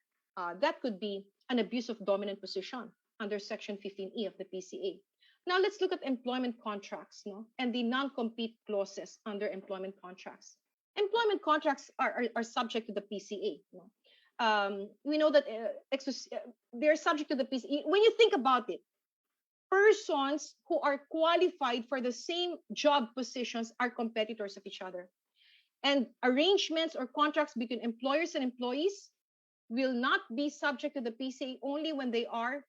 that could be an abuse of dominant position under Section 15E of the PCA. Now let's look at employment contracts, no, and the non-compete clauses under employment contracts. Employment contracts are subject to the PCA. No? We know that they're subject to the PCA. When you think about it, persons who are qualified for the same job positions are competitors of each other. And arrangements or contracts between employers and employees will not be subject to the PCA only when they are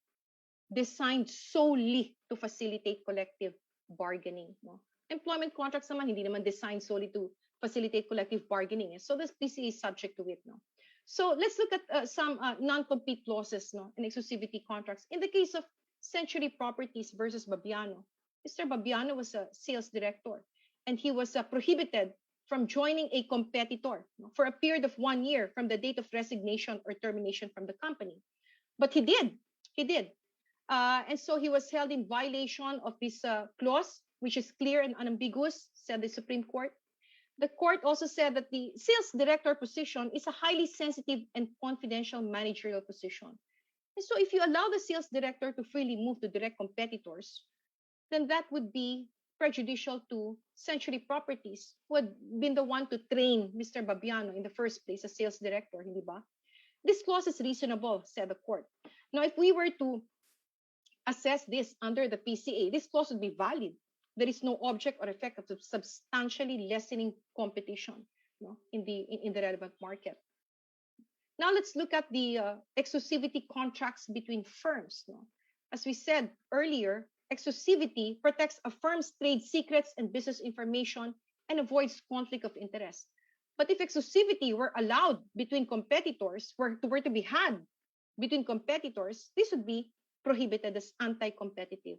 designed solely to facilitate collective bargaining. No? Employment contracts naman, hindi naman designed solely to facilitate collective bargaining. So this PCA is subject to it. No? So let's look at some non-compete clauses, no, in exclusivity contracts. In the case of Century Properties versus Babiano, Mr. Babiano was a sales director, and he was prohibited from joining a competitor, no, for a period of 1 year from the date of resignation or termination from the company. But he did. And so he was held in violation of this clause, which is clear and unambiguous, said the Supreme Court. The court also said that the sales director position is a highly sensitive and confidential managerial position. And so if you allow the sales director to freely move to direct competitors, then that would be prejudicial to Century Properties, who had been the one to train Mr. Babiano in the first place as sales director, hindi ba? This clause is reasonable, said the court. Now, if we were to assess this under the PCA, this clause would be valid. There is no object or effect of substantially lessening competition, in the relevant market. Now let's look at the exclusivity contracts between firms. As we said earlier, exclusivity protects a firm's trade secrets and business information and avoids conflict of interest. But if exclusivity were allowed between competitors, were to be had between competitors, this would be prohibited as anti-competitive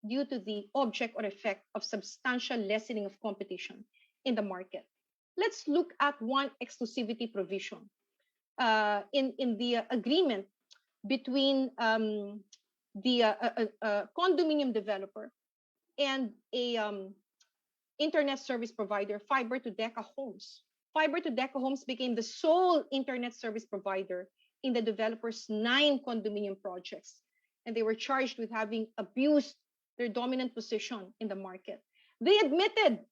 due to the object or effect of substantial lessening of competition in the market. Let's look at one exclusivity provision in the agreement between the condominium developer and a internet service provider, Fiber to Deca Homes. Fiber to Deca Homes became the sole internet service provider in the developer's 9 condominium projects, and they were charged with having abused their dominant position in the market. They admitted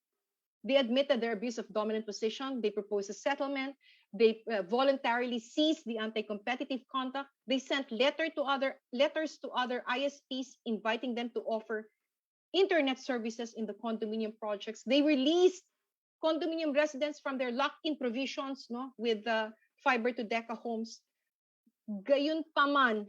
their abuse of dominant position. They proposed a settlement. They voluntarily ceased the anti-competitive conduct. They sent letters to other ISPs inviting them to offer internet services in the condominium projects. They released condominium residents from their locked-in provisions with Fiber to Deca Homes. Gayon pa man,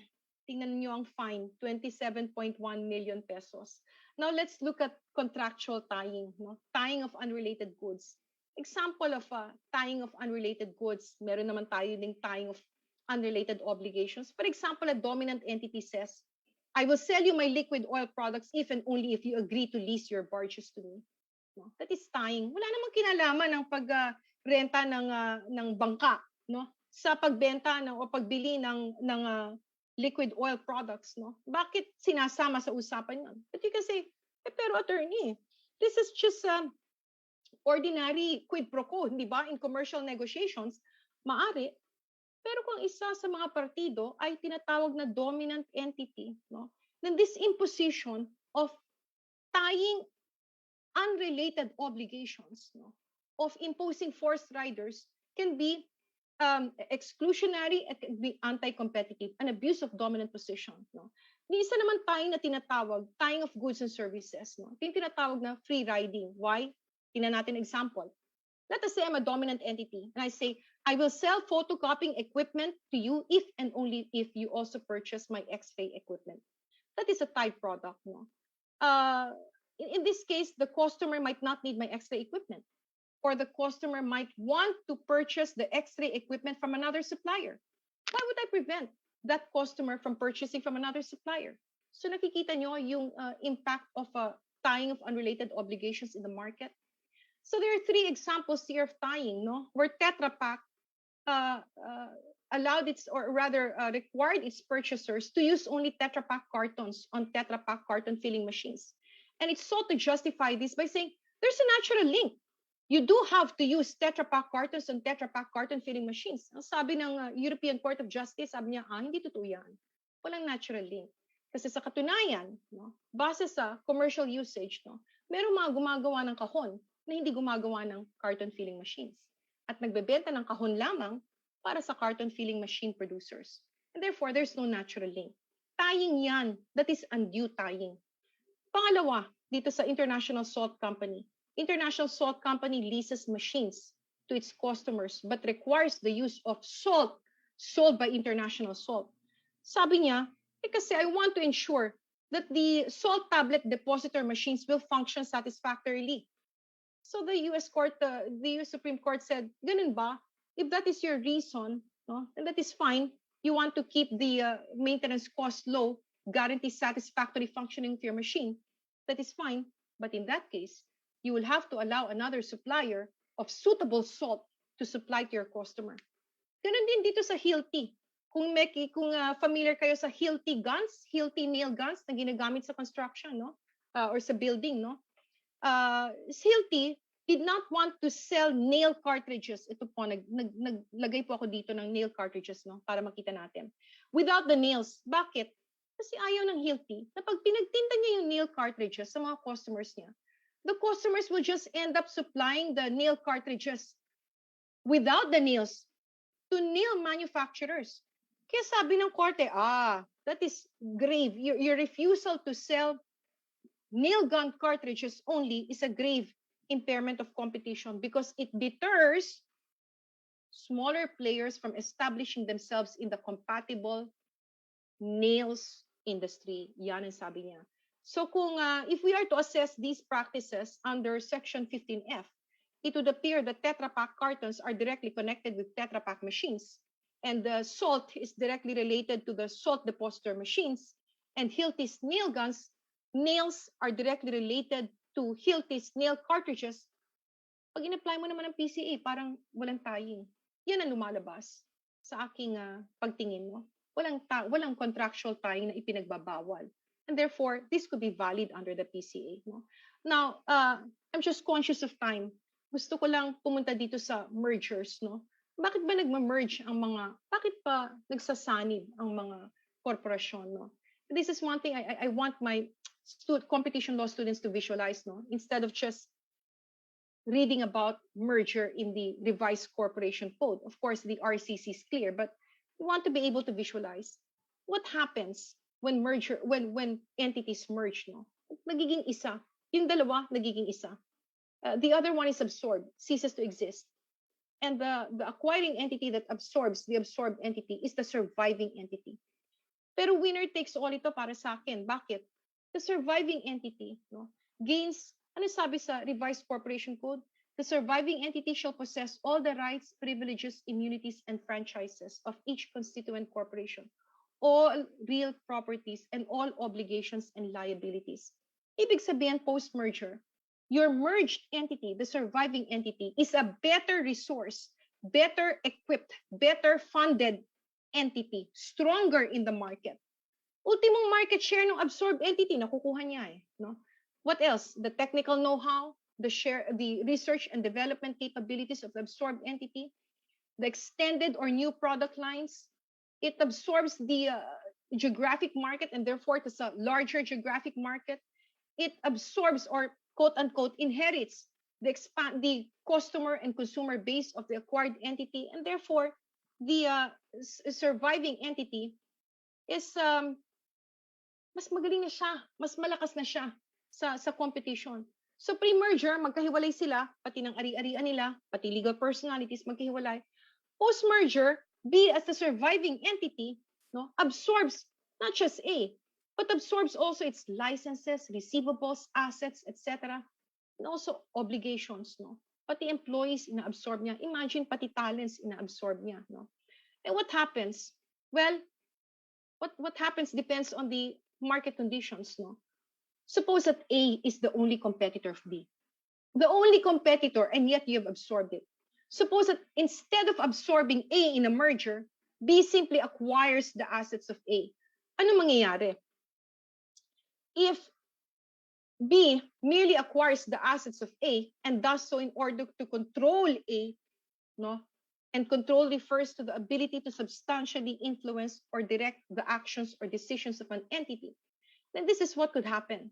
tingnan niyo ang fine, 27.1 million pesos. Now let's look at contractual tying, tying of unrelated goods. Example of tying of unrelated goods, meron naman tayo ding tying of unrelated obligations. For example, a dominant entity says, I will sell you my liquid oil products if and only if you agree to lease your barges to me. That is tying. Wala namang kinalaman ng pagrenta ng bangka, sa pagbenta o pagbili ng liquid oil products, Bakit sinasama sa usapan yun? But you can say, pero attorney, this is just ordinary quid pro quo, hindi ba? In commercial negotiations, maari. Pero kung isa sa mga partido ay tinatawag na dominant entity, then this imposition of tying unrelated obligations, of imposing forced riders can be exclusionary at be anti-competitive, an abuse of dominant position. May isa naman tying na tinatawag, tying of goods and services. Yung tinatawag na free riding. Why? Tingnan natin example. Let us say I'm a dominant entity and I say, I will sell photocopying equipment to you if and only if you also purchase my X-ray equipment. That is a tied product. In this case, the customer might not need my X-ray equipment, or the customer might want to purchase the X-ray equipment from another supplier. Why would I prevent that customer from purchasing from another supplier? So nakikita nyo yung impact of tying of unrelated obligations in the market. So there are 3 examples here of tying, where Tetra Pak required its purchasers to use only Tetra Pak cartons on Tetra Pak carton filling machines. And it sought to justify this by saying, there's a natural link. You do have to use Tetra Pak cartons on Tetra Pak carton filling machines. Ang sabi ng European Court of Justice, sabi niya, hindi totoo yan. Walang natural link. Kasi sa katunayan, base sa commercial usage, merong mga gumagawa ng kahon na hindi gumagawa ng carton filling machines. At nagbebenta ng kahon lamang para sa carton filling machine producers. And therefore, there's no natural link. Tying yan. That is undue tying. Pangalawa, dito sa International Salt Company. International Salt Company leases machines to its customers but requires the use of salt sold by International Salt. Sabi niya, kasi I want to ensure that the salt tablet depositor machines will function satisfactorily. So the US Supreme Court said, ganun ba? If that is your reason, then that is fine. You want to keep the maintenance cost low, guarantee satisfactory functioning of your machine. That is fine. But in that case, you will have to allow another supplier of suitable salt to supply to your customer. Ganun din dito sa Hilti. Kung familiar kayo sa Hilti guns, Hilti nail guns na ginagamit sa construction, or sa building, Hilti did not want to sell nail cartridges. Ito po, naglagay po ako dito ng nail cartridges, no, para makita natin. Without the nails. Bakit? Kasi ayaw ng Hilti na pag pinagtinda niya yung nail cartridges sa mga customers niya, the customers will just end up supplying the nail cartridges without the nails to nail manufacturers. Kaya sabi ng korte, that is grave. Your refusal to sell nail gun cartridges only is a grave impairment of competition because it deters smaller players from establishing themselves in the compatible nails industry. Yan ang sabi niya. So kung if we are to assess these practices under Section 15F, it would appear that Tetra Pak cartons are directly connected with Tetra Pak machines, and the salt is directly related to the salt depositor machines, and Hilti's nail guns, nails are directly related to Hilti's nail cartridges. Pag in-apply mo naman ng PCA, parang walang tying. Yan ang lumalabas sa aking pagtingin mo. Walang contractual tying na ipinagbabawal. And therefore, this could be valid under the PCA. No? Now, I'm just conscious of time. Gusto ko lang pumunta dito sa mergers. No? Bakit ba nagma-merge ang bakit pa nagsasanib ang mga korporasyon? No? This is one thing I want my competition law students to visualize, no? Instead of just reading about merger in the revised corporation code. Of course, the RCC is clear, but we want to be able to visualize what happens when entities merge, no? Nagiging isa. Yung dalawa, nagiging isa. The other one is absorbed, ceases to exist. And the acquiring entity that absorbs the absorbed entity is the surviving entity. Pero winner takes all ito para sa akin. Bakit? The surviving entity, no, gains, ano sabi sa revised corporation code? The surviving entity shall possess all the rights, privileges, immunities, and franchises of each constituent corporation, all real properties, and all obligations and liabilities. Ibig sabihin, post-merger, your merged entity, the surviving entity, is a better resource, better equipped, better funded entity, stronger in the market. Ultimong market share ng absorbed entity, nakukuha niya eh. No? What else? The technical know-how, the research and development capabilities of the absorbed entity, the extended or new product lines. It absorbs the geographic market and therefore it's a larger geographic market. It absorbs or quote-unquote inherits the customer and consumer base of the acquired entity, and therefore the surviving entity is mas magaling na siya, mas malakas na siya sa competition. So pre-merger, magkahiwalay sila, pati ng ari-arian nila, pati legal personalities magkahiwalay. Post-merger, B as the surviving entity, no, absorbs not just A, but absorbs also its licenses, receivables, assets, etc. And also obligations, no. Pati employees ina-absorb niya. Imagine pati talents ina-absorb niya, no. And what happens? Well, what happens depends on the market conditions, no? Suppose that A is the only competitor of B. The only competitor, and yet you have absorbed it. Suppose that instead of absorbing A in a merger, B simply acquires the assets of A. Ano mangyayari? If B merely acquires the assets of A and does so in order to control A, no? And control refers to the ability to substantially influence or direct the actions or decisions of an entity. Then this is what could happen.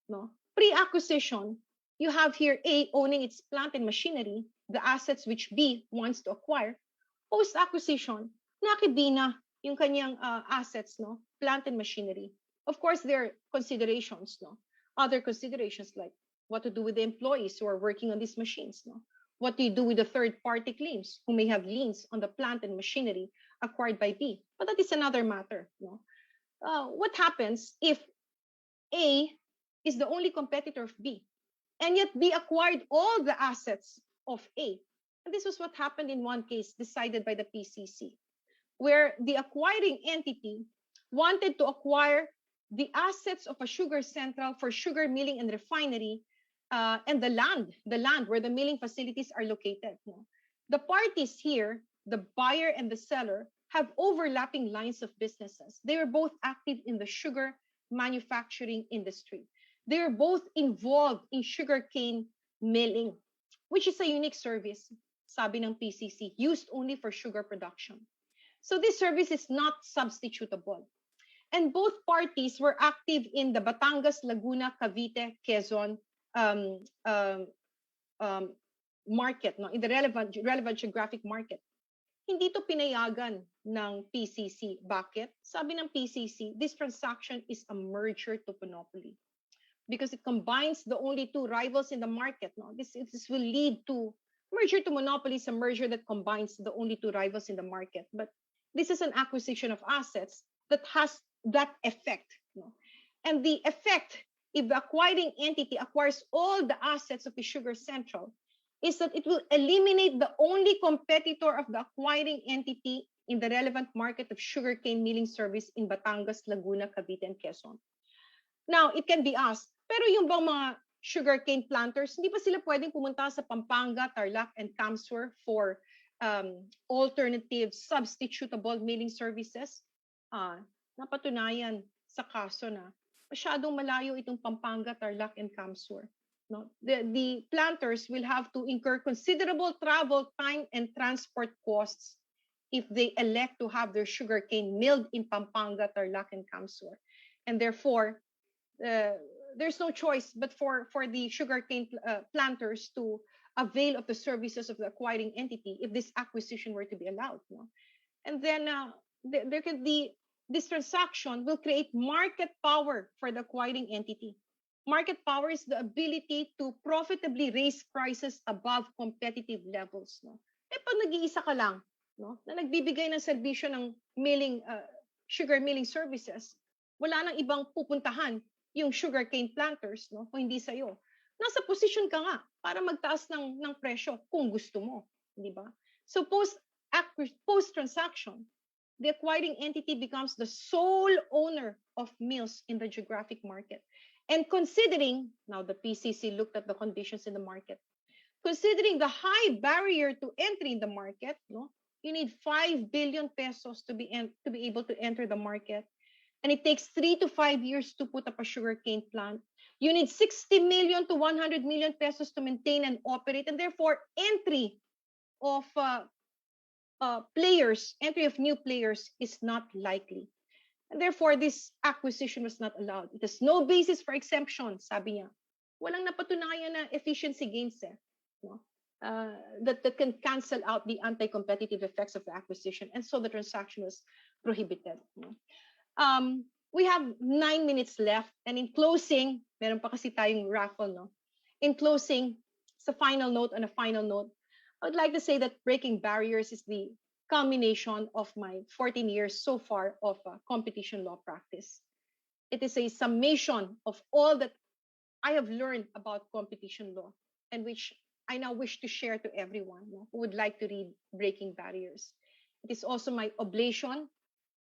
No? Pre-acquisition, you have here A owning its plant and machinery, the assets which B wants to acquire. Post-acquisition, naki-B na yung kanyang assets, no? Plant and machinery. Of course, there are considerations, no? Other considerations like what to do with the employees who are working on these machines, no? What do you do with the third-party claims who may have liens on the plant and machinery acquired by B? But that is another matter. No? What happens if A is the only competitor of B, and yet B acquired all the assets of A? And this was what happened in one case decided by the PCC, where the acquiring entity wanted to acquire the assets of a sugar central for sugar milling and refinery, and the land where the milling facilities are located. No? The parties here, the buyer and the seller, have overlapping lines of businesses. They are both active in the sugar manufacturing industry. They are both involved in sugarcane milling. which is a unique service, sabi ng PCC, used only for sugar production. So this service is not substitutable. And both parties were active in the Batangas, Laguna, Cavite, Quezon market, no, in the relevant geographic market. Hindi to pinayagan ng PCC. Bakit? Sabi ng PCC, this transaction is a merger to monopoly because it combines the only two rivals in the market. No, this will lead to merger to monopoly, a merger that combines the only two rivals in the market. But this is an acquisition of assets that has that effect. No? And the effect, if the acquiring entity acquires all the assets of the Sugar Central, is that it will eliminate the only competitor of the acquiring entity in the relevant market of sugarcane milling service in Batangas, Laguna, Cavite, and Quezon. Now, it can be asked, pero yung bang mga sugarcane planters, hindi pa sila pwedeng pumunta sa Pampanga, Tarlac, and Camsur for alternative, substitutable milling services? Napatunayan sa kaso na masyadong malayo itong Pampanga, Tarlac, and Camsur. No? The planters will have to incur considerable travel time and transport costs if they elect to have their sugarcane milled in Pampanga, Tarlac, and Camsur. And therefore, there's no choice but for the sugarcane planters to avail of the services of the acquiring entity if this acquisition were to be allowed. No? And then there could be, this transaction will create market power for the acquiring entity. Market power is the ability to profitably raise prices above competitive levels. No? Eh pag nag-iisa ka lang, no, na nagbibigay ng serbisyo ng milling, sugar milling services, wala nang ibang pupuntahan yung sugarcane planters, no, kung hindi sa'yo. Nasa posisyon ka nga para magtaas ng presyo kung gusto mo, di ba? So post-transaction, the acquiring entity becomes the sole owner of mills in the geographic market. And considering, now the PCC looked at the conditions in the market, considering the high barrier to entry in the market, no, you need 5 billion pesos to be able to enter the market. And it takes 3 to 5 years to put up a sugarcane plant. You need 60 million to 100 million pesos to maintain and operate. And therefore, entry of new players is not likely. And therefore, this acquisition was not allowed. It has no basis for exemption, sabi niya. Walang napatunayan na efficiency gains no? That can cancel out the anti-competitive effects of the acquisition. And so the transaction was prohibited. No? We have 9 minutes left. And in closing, meron pa kasi tayong raffle. No? In closing, on a final note, I would like to say that breaking barriers is the culmination of my 14 years so far of competition law practice. It is a summation of all that I have learned about competition law and which I now wish to share to everyone who would like to read Breaking Barriers. It is also my oblation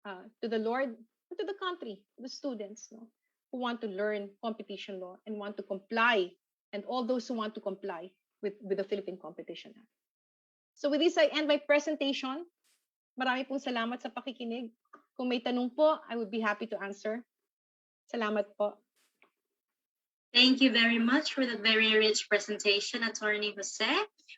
to the Lord and to the country, the students who want to learn competition law and want to comply, and all those who want to comply with the Philippine Competition Act. So with this, I end my presentation. Marami pong salamat sa pakikinig. Kung may tanong po, I would be happy to answer. Salamat po. Thank you very much for the very rich presentation, Attorney Jose.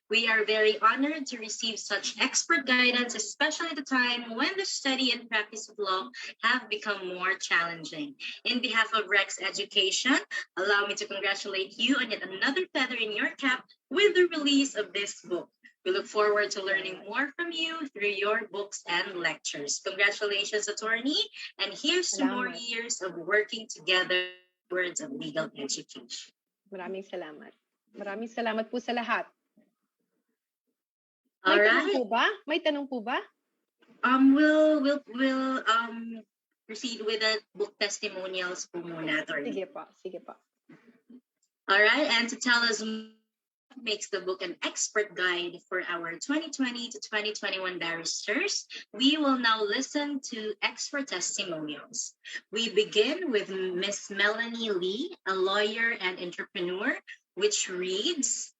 We are very honored to receive such expert guidance, especially at a time when the study and practice of law have become more challenging. In behalf of Rex Education, allow me to congratulate you on yet another feather in your cap with the release of this book. We look forward to learning more from you through your books and lectures. Congratulations, Attorney, and here's to more years of working together. Words of legal education. Maraming salamat. Maraming salamat po sa lahat. All right. May tanong po ba? We'll proceed with the book testimonials po muna, Attorney. Sige po. All right, and to tell us makes the book an expert guide for our 2020 to 2021 barristers, we will now listen to expert testimonials. We begin with Miss Melanie Lee, a lawyer and entrepreneur, which reads,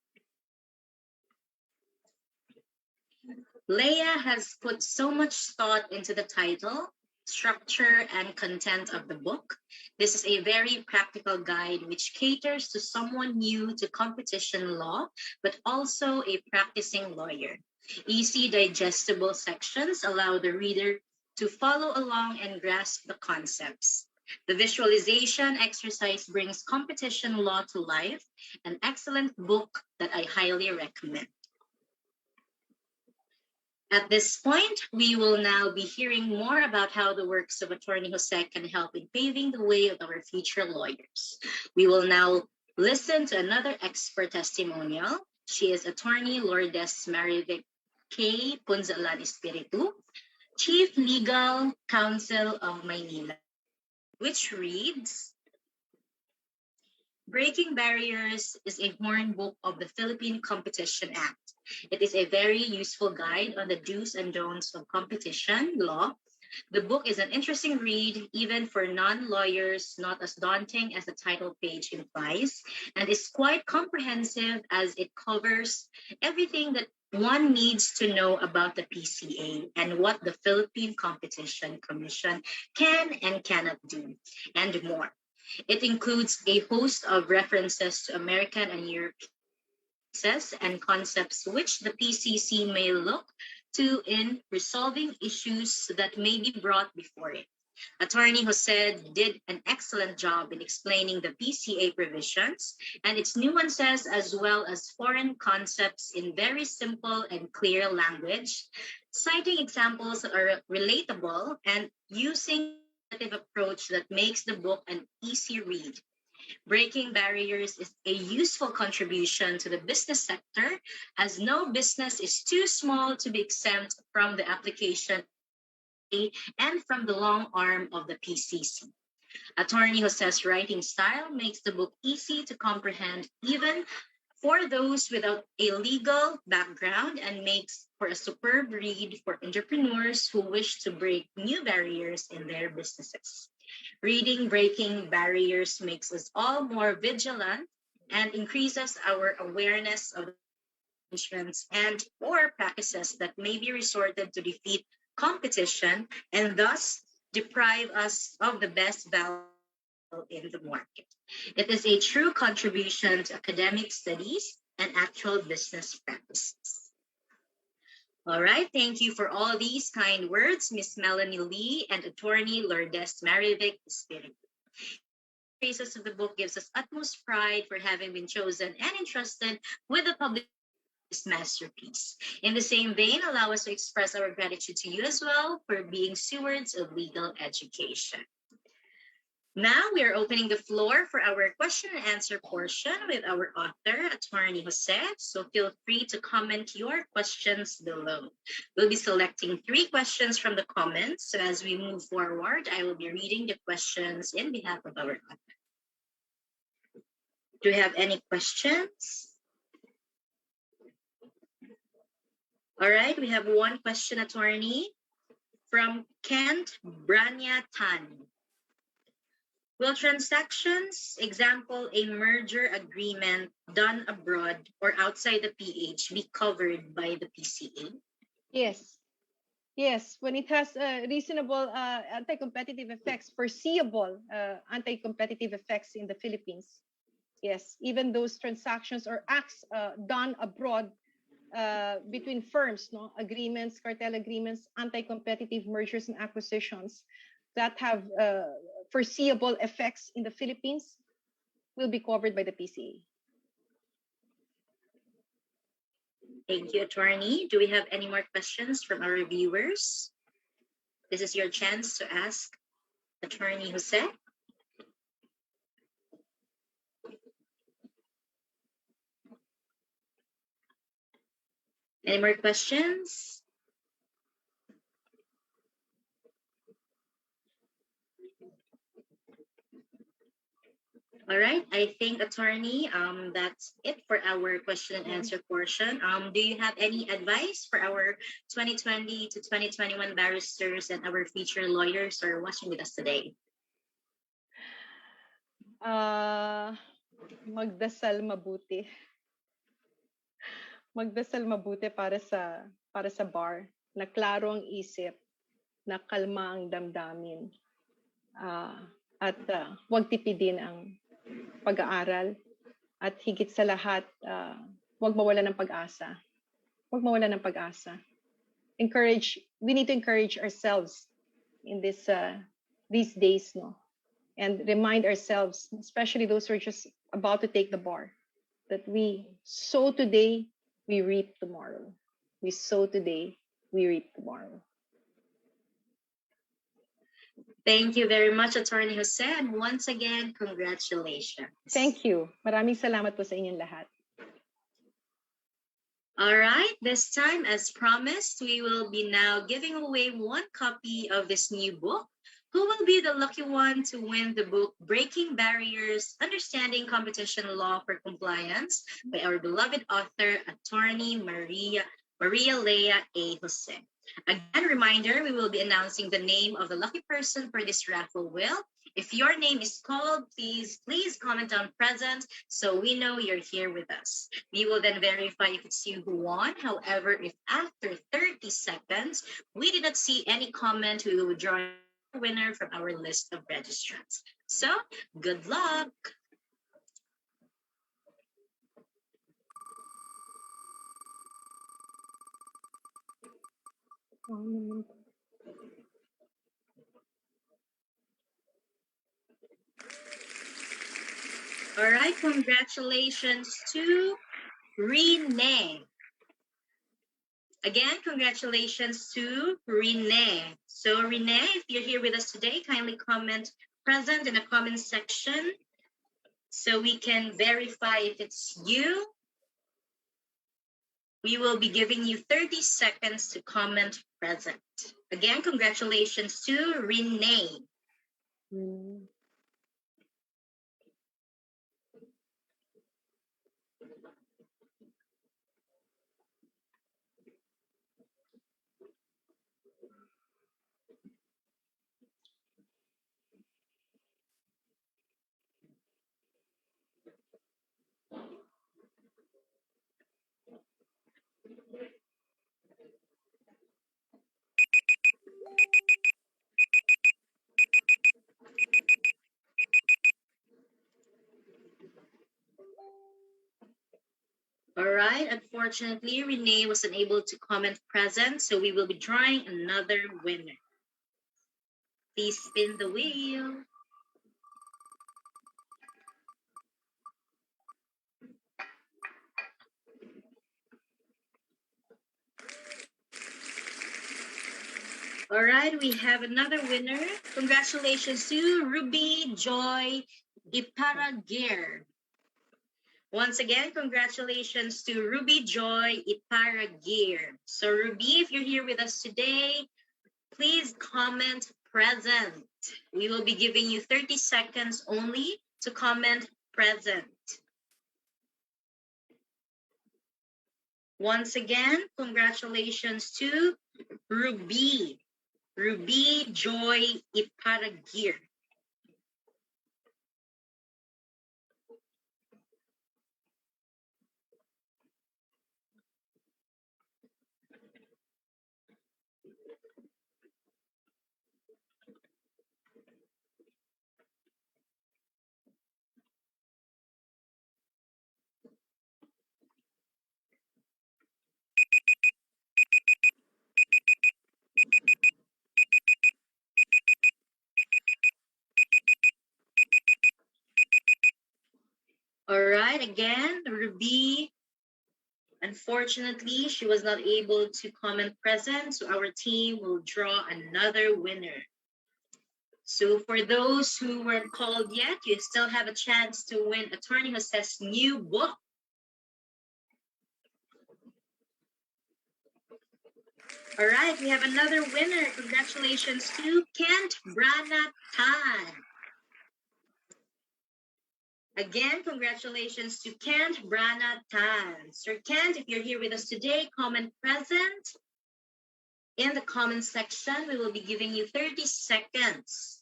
Leah has put so much thought into the title, structure, and content of the book. This is a very practical guide which caters to someone new to competition law, but also a practicing lawyer. Easy, digestible sections allow the reader to follow along and grasp the concepts. The visualization exercise brings competition law to life, an excellent book that I highly recommend. At this point, we will now be hearing more about how the works of Attorney Jose can help in paving the way of our future lawyers. We will now listen to another expert testimonial. She is Attorney Lourdes Marivic K. Punzalan Espiritu, Chief Legal Counsel of Maynila, which reads, Breaking Barriers is a horn book of the Philippine Competition Act. It is a very useful guide on the do's and don'ts of competition law. The book is an interesting read, even for non-lawyers, not as daunting as the title page implies, and is quite comprehensive as it covers everything that one needs to know about the PCA and what the Philippine Competition Commission can and cannot do, and more. It includes a host of references to American and European cases and concepts which the PCC may look to in resolving issues that may be brought before it. Attorney Jose did an excellent job in explaining the PCA provisions and its nuances, as well as foreign concepts in very simple and clear language, citing examples that are relatable and using approach that makes the book an easy read. Breaking Barriers is a useful contribution to the business sector, as no business is too small to be exempt from the application and from the long arm of the PCC. Attorney Jose's writing style makes the book easy to comprehend even for those without a legal background, and makes for a superb read for entrepreneurs who wish to break new barriers in their businesses. Reading Breaking Barriers makes us all more vigilant and increases our awareness of arrangements and or practices that may be resorted to defeat competition and thus deprive us of the best value in the market. It is a true contribution to academic studies and actual business practices. All right, thank you for all these kind words, Miss Melanie Lee and Attorney Lourdes Marivic Espiritu. Praises of the book gives us utmost pride for having been chosen and entrusted with the public masterpiece. In the same vein, allow us to express our gratitude to you as well for being stewards of legal education. Now we are opening the floor for our question and answer portion with our author, Attorney Jose. So feel free to comment your questions below. We'll be selecting 3 questions from the comments. So as we move forward, I will be reading the questions in behalf of our author. Do you have any questions? All right, we have one question, Attorney, from Kent Branya Tan. Will transactions, example, a merger agreement done abroad or outside the PH, be covered by the PCA? Yes. Yes, when it has reasonable anti-competitive effects, foreseeable anti-competitive effects in the Philippines. Yes, even those transactions or acts done abroad between firms, no agreements, cartel agreements, anti-competitive mergers and acquisitions that have foreseeable effects in the Philippines will be covered by the PCA. Thank you, Attorney. Do we have any more questions from our viewers? This is your chance to ask Attorney Jose. Any more questions? All right, I think, Attorney, that's it for our question and answer portion. Do you have any advice for our 2020 to 2021 barristers and our future lawyers who are watching with us today? Magdasal mabuti. Magdasal mabuti para sa bar, na klaro ang isip, na kalma ang damdamin at huwag tipidin ang pag-aaral at higit sa lahat, huwag mawala ng pag-asa. Huwag mawala ng pag-asa. We need to encourage ourselves in these days, no? And remind ourselves, especially those who are just about to take the bar, that we sow today, we reap tomorrow. We sow today, we reap tomorrow. Thank you very much, Attorney Jose. And once again, congratulations. Thank you. Maraming salamat po sa inyong lahat. All right, this time, as promised, we will be now giving away one copy of this new book. Who will be the lucky one to win the book Breaking Barriers, Understanding Competition Law for Compliance by our beloved author, Attorney Maria Leah A. Jose. Again, reminder, we will be announcing the name of the lucky person for this raffle wheel. If your name is called, please comment on present so we know you're here with us. We will then verify if it's you who won. However, if after 30 seconds, we did not see any comment, we will draw a winner from our list of registrants. So, good luck. All right, congratulations to Renee. Again, congratulations to Renee. So Renee, if you're here with us today, kindly comment present in the comment section so we can verify if it's you. We will be giving you 30 seconds to comment present. Again, congratulations to Renee. All right, unfortunately, Renee was unable to comment present, so we will be drawing another winner. Please spin the wheel. All right, we have another winner. Congratulations to Ruby Joy Iparagir. Once again, congratulations to Ruby Joy Iparagir. So Ruby, if you're here with us today, please comment present. We will be giving you 30 seconds only to comment present. Once again, congratulations to Ruby Joy Iparagir. All right, again, Ruby, unfortunately, she was not able to comment present, so our team will draw another winner. So for those who weren't called yet, you still have a chance to win Attorney Jose's new book. All right, we have another winner. Congratulations to Kent Branatan. Again, congratulations to Kent Branatan. Sir Kent, if you're here with us today, comment present in the comment section. We will be giving you 30 seconds.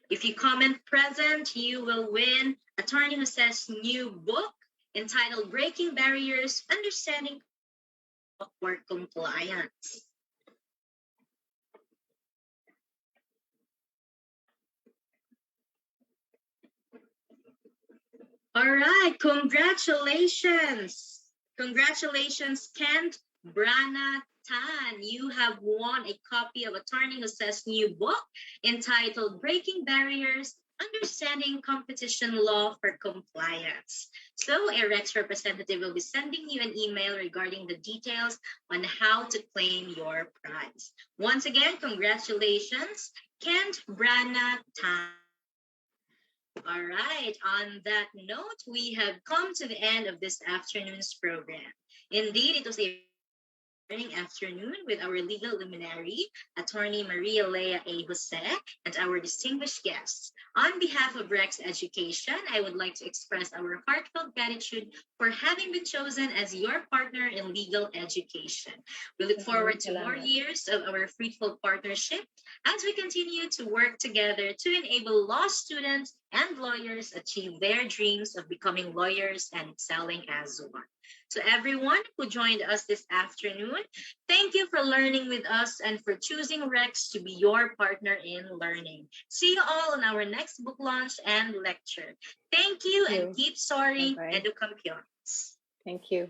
If you comment present, you will win Attorney Jose's new book entitled Breaking Barriers, Understanding Work Compliance. All right, congratulations. Congratulations, Kent Brana Tan. You have won a copy of Attorney Jose's new book entitled Breaking Barriers, Understanding Competition Law for Compliance. So a Rex representative will be sending you an email regarding the details on how to claim your prize. Once again, congratulations, Kent Brana Tan. All right. On that note, we have come to the end of this afternoon's program. Indeed, it was a morning afternoon with our legal luminary, Attorney Maria Leah A. Jose, and our distinguished guests. On behalf of Rex Education, I would like to express our heartfelt gratitude for having been chosen as your partner in legal education. We look forward to more years of our fruitful partnership as we continue to work together to enable law students and lawyers achieve their dreams of becoming lawyers and excelling as one. To everyone who joined us this afternoon, thank you for learning with us and for choosing Rex to be your partner in learning. See you all on our next book launch and lecture. Thank you and keep soaring, Bye-bye. educampeones. Thank you.